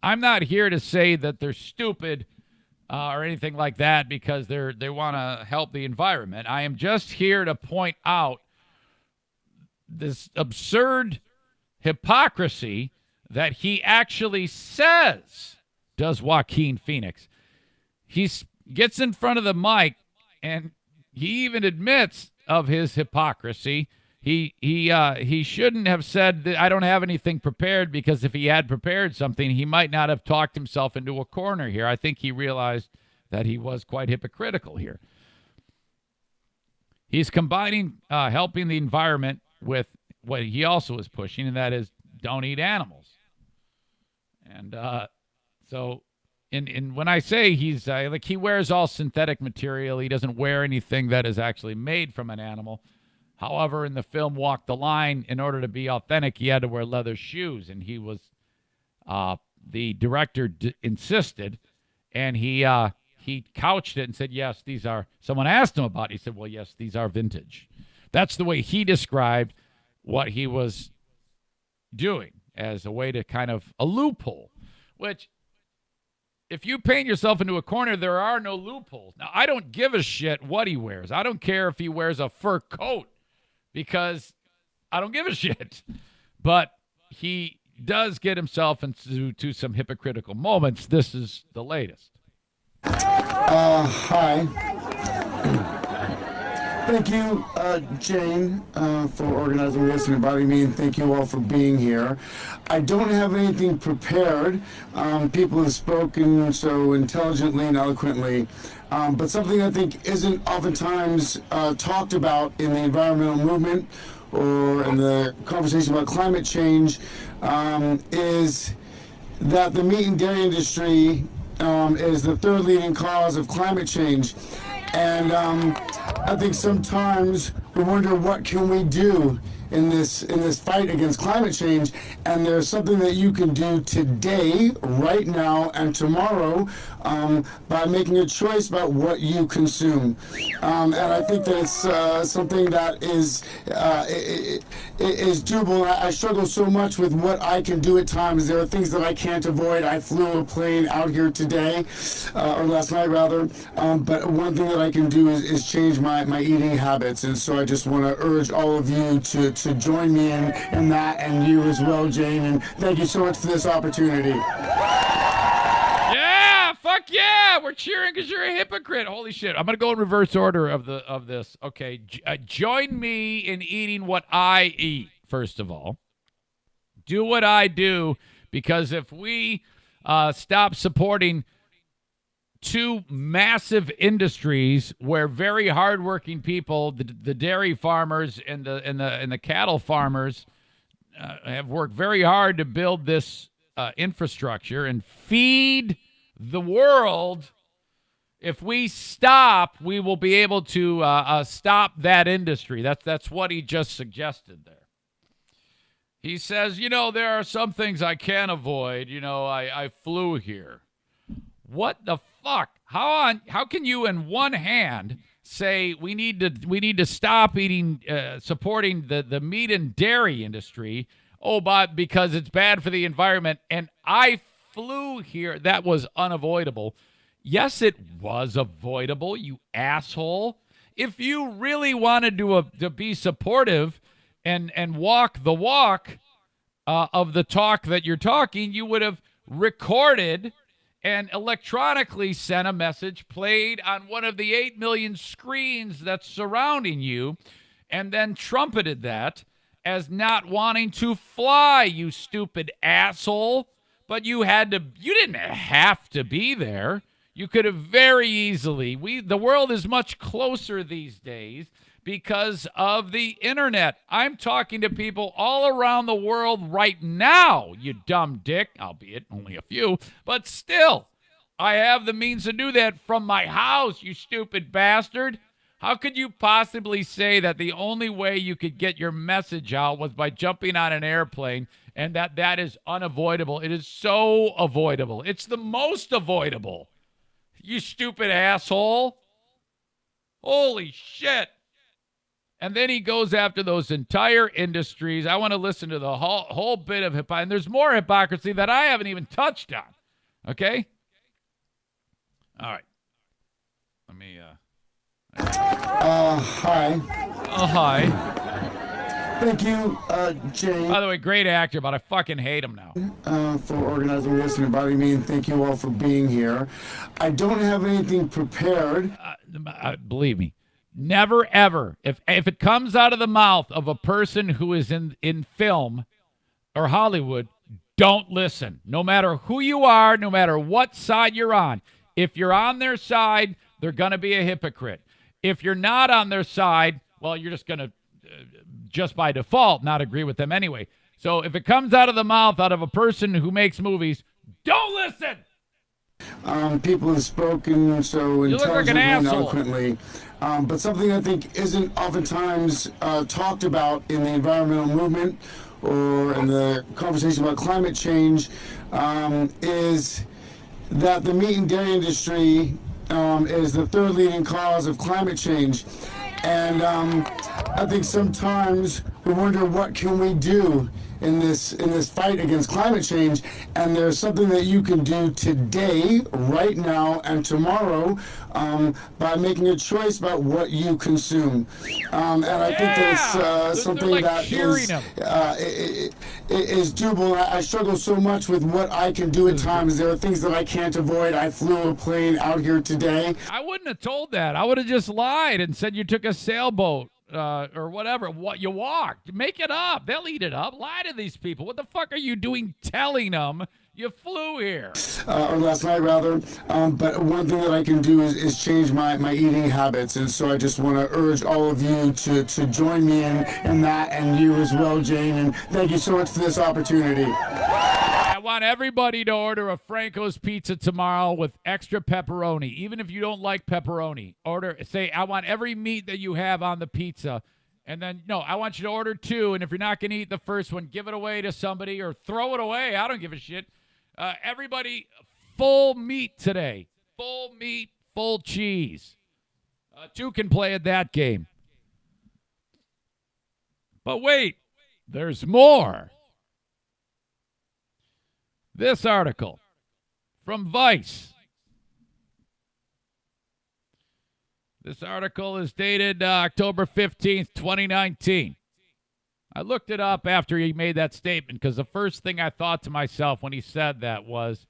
I'm not here to say that they're stupid or anything like that because they want to help the environment. I am just here to point out this absurd hypocrisy that he actually says does Joaquin Phoenix. He gets in front of the mic and he even admits of his hypocrisy. He shouldn't have said that I don't have anything prepared, because if he had prepared something, he might not have talked himself into a corner here. I think he realized that he was quite hypocritical here. He's combining helping the environment with what he also is pushing, and that is don't eat animals. And so when I say he's he wears all synthetic material, he doesn't wear anything that is actually made from an animal. However, in the film Walk the Line, in order to be authentic, he had to wear leather shoes, and he was the director insisted, and he couched it and said, yes, these are, someone asked him about it. He said, well, yes, these are vintage. That's the way he described what he was doing, as a way to kind of a loophole, which if you paint yourself into a corner, there are no loopholes. Now, I don't give a shit what he wears. I don't care if he wears a fur coat, because I don't give a shit. But he does get himself into some hypocritical moments. This is the latest. Hi. Thank you, Jane, for organizing this and inviting me, and thank you all for being here. I don't have anything prepared. People have spoken so intelligently and eloquently, but something I think isn't oftentimes talked about in the environmental movement or in the conversation about climate change is that the meat and dairy industry is the third leading cause of climate change. And I think sometimes we wonder, what can we do in this fight against climate change? And there's something that you can do today, right now, and tomorrow by making a choice about what you consume. And I think that it's something that is doable. I struggle so much with what I can do at times. There are things that I can't avoid. I flew a plane out here today, or last night rather, but one thing that I can do is change my eating habits. And so I just want to urge all of you to join me in that, and you as well, Jane. And thank you so much for this opportunity. Yeah, fuck yeah, we're cheering because you're a hypocrite. Holy shit. I'm going to go in reverse order of this. Okay, join me in eating what I eat, first of all. Do what I do, because if we stop supporting two massive industries where very hardworking people, the dairy farmers and the cattle farmers, have worked very hard to build this infrastructure and feed the world. If we stop, we will be able to stop that industry. That's what he just suggested there. He says, there are some things I can't avoid. I flew here. What the fuck? How can you in one hand say we need to stop eating, supporting the meat and dairy industry? Oh, but because it's bad for the environment, and I flew here. That was unavoidable. Yes, it was avoidable, you asshole. If you really wanted to be supportive and walk the walk of the talk that you're talking, you would have recorded and electronically sent a message, played on one of the 8 million screens that's surrounding you, and then trumpeted that as not wanting to fly, you stupid asshole. But you didn't have to be there. You could have very easily. The world is much closer these days because of the internet. I'm talking to people all around the world right now, you dumb dick, albeit only a few, but still, I have the means to do that from my house, you stupid bastard. How could you possibly say that the only way you could get your message out was by jumping on an airplane and that is unavoidable? It is so avoidable. It's the most avoidable. You stupid asshole. Holy shit. And then he goes after those entire industries. I want to listen to the whole bit of hypocrisy. And there's more hypocrisy that I haven't even touched on. Okay? All right. Let me... Hi. Oh, hi. Thank you, Jane. By the way, great actor, but I fucking hate him now. For organizing this and inviting me, and thank you all for being here. I don't have anything prepared. Believe me, never ever. If it comes out of the mouth of a person who is in film or Hollywood, don't listen. No matter who you are, no matter what side you're on. If you're on their side, they're going to be a hypocrite. If you're not on their side, well, you're just going to, just by default, not agree with them anyway. So if it comes out of the mouth out of a person who makes movies, don't listen. People have spoken so intelligently and eloquently, but something I think isn't oftentimes talked about in the environmental movement or in the conversation about climate change is that the meat and dairy industry is the third leading cause of climate change. And I think sometimes we wonder, what can we do in this fight against climate change? And there's something that you can do today, right now, and tomorrow by making a choice about what you consume. And I think that's something like that is doable. I struggle so much with what I can do at times. There are things that I can't avoid. I flew a plane out here today. I wouldn't have told that. I would have just lied and said you took a sailboat. Or whatever, what you walked. Make it up. They'll eat it up. Lie to these people. What the fuck are you doing telling them you flew here? Or last night, rather. But one thing that I can do is change my eating habits. And so I just want to urge all of you to join me in that, and you as well, Jane. And thank you so much for this opportunity. I want everybody to order a Franco's pizza tomorrow with extra pepperoni. Even if you don't like pepperoni, say, I want every meat that you have on the pizza. And then, no, I want you to order 2. And if you're not going to eat the first one, give it away to somebody or throw it away. I don't give a shit. Everybody, full meat today. Full meat, full cheese. 2 can play at that game. But wait, there's more. This article from Vice. This article is dated October 15th, 2019. I looked it up after he made that statement because the first thing I thought to myself when he said that was,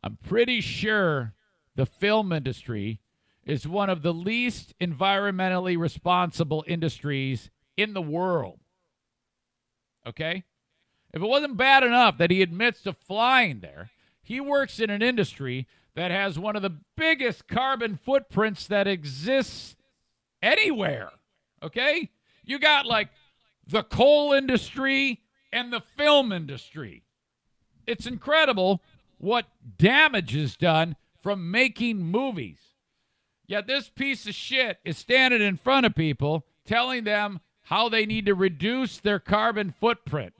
I'm pretty sure the film industry is one of the least environmentally responsible industries in the world. Okay? If it wasn't bad enough that he admits to flying there, he works in an industry that has one of the biggest carbon footprints that exists anywhere. Okay? You got like the coal industry and the film industry. It's incredible what damage is done from making movies. Yet this piece of shit is standing in front of people telling them how they need to reduce their carbon footprint.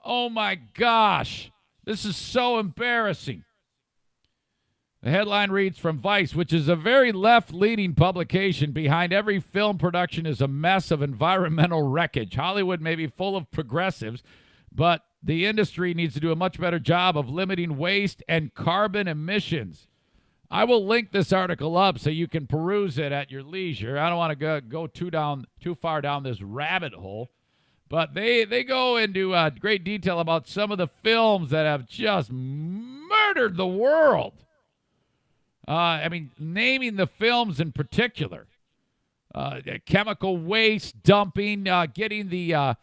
Oh my gosh, this is so embarrassing. The headline reads from Vice, which is a very left-leaning publication. Behind every film production is a mess of environmental wreckage. Hollywood may be full of progressives, but the industry needs to do a much better job of limiting waste and carbon emissions. I will link this article up so you can peruse it at your leisure. I don't want to go too far down this rabbit hole, but they go into great detail about some of the films that have just murdered the world. Naming the films in particular. Chemical waste dumping, getting the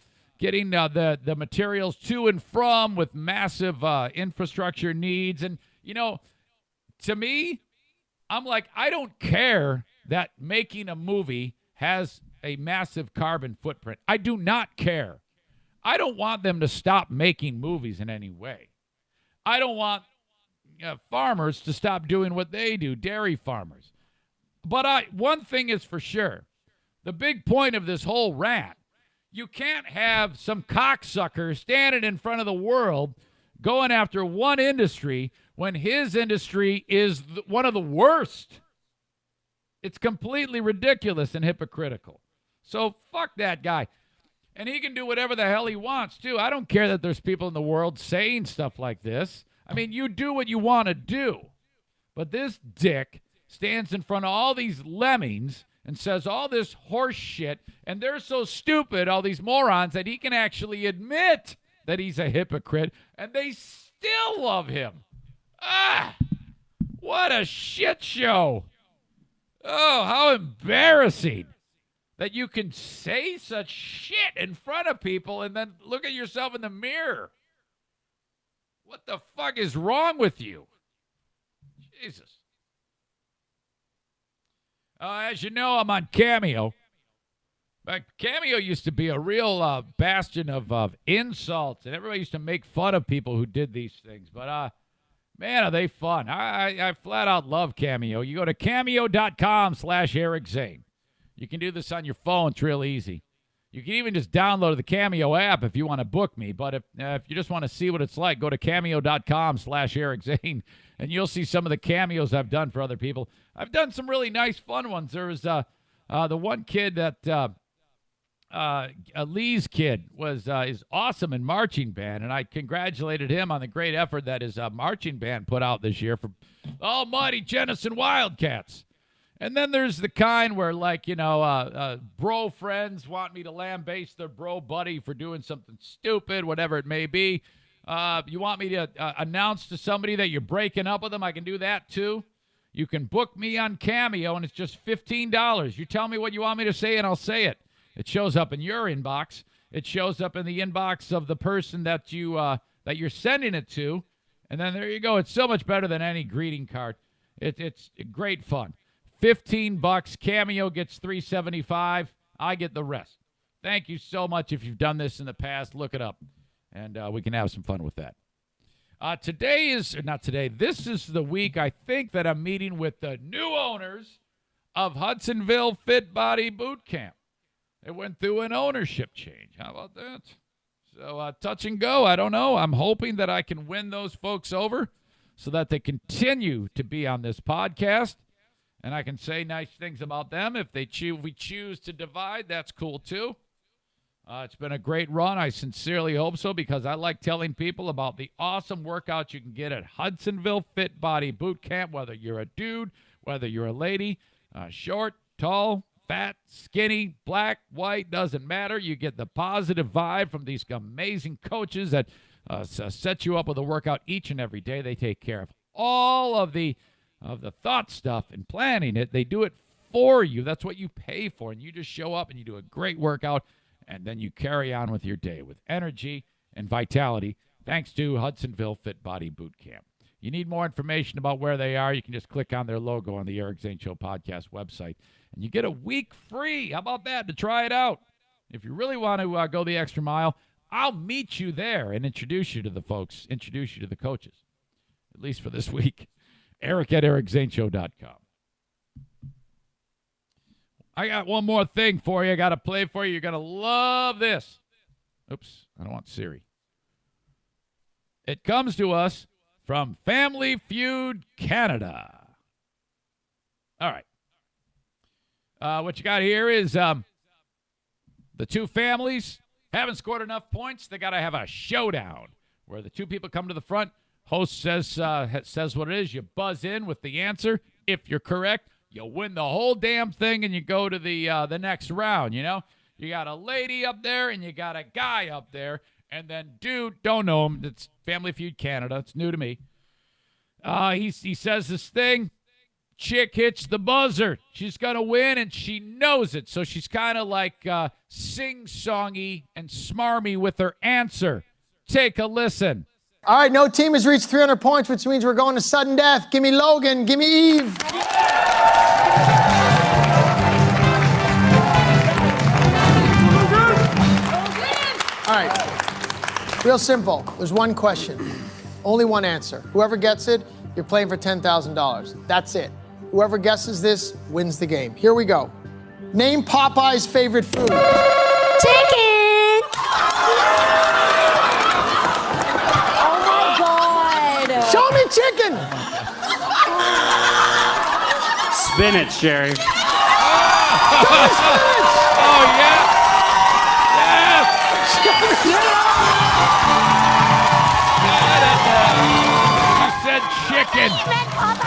materials to and from with massive infrastructure needs. And, to me, I'm like, I don't care that making a movie has a massive carbon footprint. I do not care. I don't want them to stop making movies in any way. I don't want farmers to stop doing what they do, dairy farmers. But one thing is for sure, the big point of this whole rant, you can't have some cocksucker standing in front of the world going after one industry when his industry is one of the worst. It's completely ridiculous and hypocritical. So fuck that guy. And he can do whatever the hell he wants, too. I don't care that there's people in the world saying stuff like this. I mean, you do what you want to do. But this dick stands in front of all these lemmings and says all this horse shit, and they're so stupid, all these morons, that he can actually admit that he's a hypocrite, and they still love him. What a shit show. Oh, how embarrassing that you can say such shit in front of people and then look at yourself in the mirror. What the fuck is wrong with you? Jesus. As you know, I'm on Cameo. But Cameo used to be a real bastion of insults, and everybody used to make fun of people who did these things. But, man, are they fun. I flat out love Cameo. You go to cameo.com/Eric Zane. You can do this on your phone. It's real easy. You can even just download the Cameo app if you want to book me. But if you just want to see what it's like, go to cameo.com/Eric Zane, and you'll see some of the cameos I've done for other people. I've done some really nice, fun ones. There was the one kid that Lee's kid is awesome in marching band, and I congratulated him on the great effort that his marching band put out this year for almighty Jennison Wildcats. And then there's the kind where, like, bro friends want me to lambaste their bro buddy for doing something stupid, whatever it may be. You want me to announce to somebody that you're breaking up with them? I can do that too. You can book me on Cameo, and it's just $15. You tell me what you want me to say, and I'll say it. It shows up in your inbox. It shows up in the inbox of the person that you're sending it to, and then there you go. It's so much better than any greeting card. It's great fun. $15. Cameo gets $3.75. I get the rest. Thank you so much. If you've done this in the past, look it up, and we can have some fun with that. This is the week, I think, that I'm meeting with the new owners of Hudsonville Fit Body Boot Camp. They went through an ownership change. How about that? So touch and go. I don't know. I'm hoping that I can win those folks over so that they continue to be on this podcast, and I can say nice things about them. If we choose to divide, that's cool too. It's been a great run. I sincerely hope so, because I like telling people about the awesome workouts you can get at Hudsonville Fit Body Boot Camp, whether you're a dude, whether you're a lady, short, tall, fat, skinny, black, white, doesn't matter. You get the positive vibe from these amazing coaches that set you up with a workout each and every day. They take care of all of the thought stuff and planning it. They do it for you. That's what you pay for, and you just show up and you do a great workout, and then you carry on with your day with energy and vitality, thanks to Hudsonville Fit Body Boot Camp. You need more information about where they are, you can just click on their logo on the Eric Zane Show podcast website, and you get a week free. How about that, to try it out? If you really want to go the extra mile, I'll meet you there and introduce you to the folks, introduce you to the coaches, at least for this week. Eric at ericzaneshow.com. I got one more thing for you. I got to play for you. You're going to love this. Oops, I don't want Siri. It comes to us from Family Feud Canada. All right. What you got here is the two families Haven't scored enough points, they got to have a showdown where the two people come to the front. Host says what it is. You buzz in with the answer. If you're correct, you win the whole damn thing, and you go to the next round, you know? You got a lady up there, and you got a guy up there, and then dude, don't know him. It's Family Feud Canada. It's new to me. He says this thing. Chick hits the buzzer. She's going to win, and she knows it. So she's kind of like sing-songy and smarmy with her answer. Take a listen. All right, no team has reached 300 points, which means we're going to sudden death. Give me Logan. Give me Eve. All right, real simple. There's one question, only one answer. Whoever gets it, you're playing for $10,000. That's it. Whoever guesses this wins the game. Here we go. Name Popeye's favorite food. Chicken! Oh my God! Show me chicken! Spinach, Sherry. Show me spinach! Oh, yeah. You said chicken.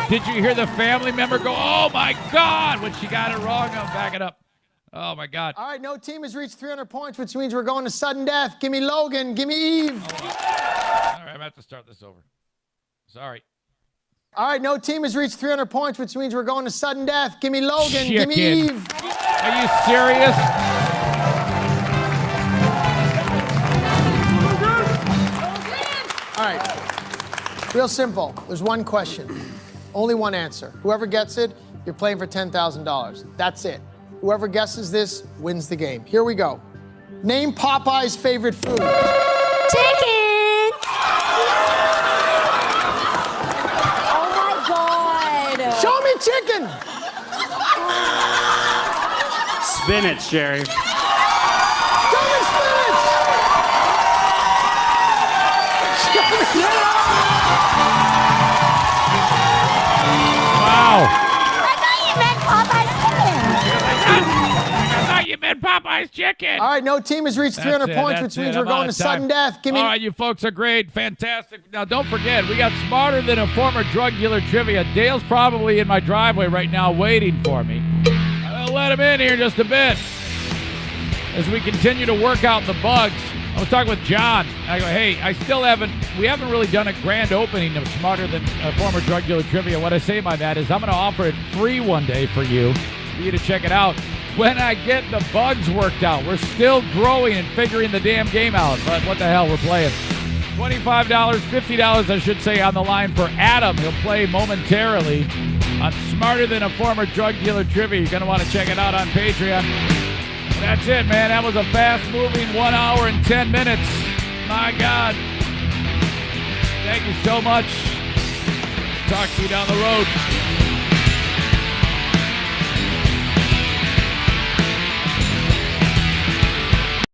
Did you hear the family member go, oh, my God, when she got it wrong? I'm backing up. Oh, my God. All right, no team has reached 300 points, which means we're going to sudden death. Give me Logan. Give me Eve. All right, I'm going to have to start this over. Sorry. All right, no team has reached 300 points, which means we're going to sudden death. Give me Logan. Chicken. Give me Eve. Are you serious? All right, real simple. There's one question, only one answer. Whoever gets it, you're playing for $10,000. That's it. Whoever guesses this wins the game. Here we go. Name Popeye's favorite food. Chicken! Oh my God! Show me chicken! Spinach, Sherry. Show me spinach! Wow. I thought you meant Popeye's chicken. All right, no team has reached 300 points, which means we're going to sudden death. Give me. All right, you folks are great. Fantastic. Now, don't forget, we got Smarter Than a Former Drug Dealer trivia. Dale's probably in my driveway right now waiting for me. I'll let him in here just a bit as we continue to work out the bugs. I was talking with John. I go, hey, we haven't really done a grand opening of Smarter Than a Former Drug Dealer trivia. What I say by that is I'm going to offer it free one day for you to check it out when I get the bugs worked out. We're still growing and figuring the damn game out, but what the hell, we're playing. $25, $50, I should say, on the line for Adam. He'll play momentarily on Smarter Than a Former Drug Dealer trivia. You're going to want to check it out on Patreon. That's it, man. That was a fast-moving 1 hour and 10 minutes. My God. Thank you so much. Talk to you down the road.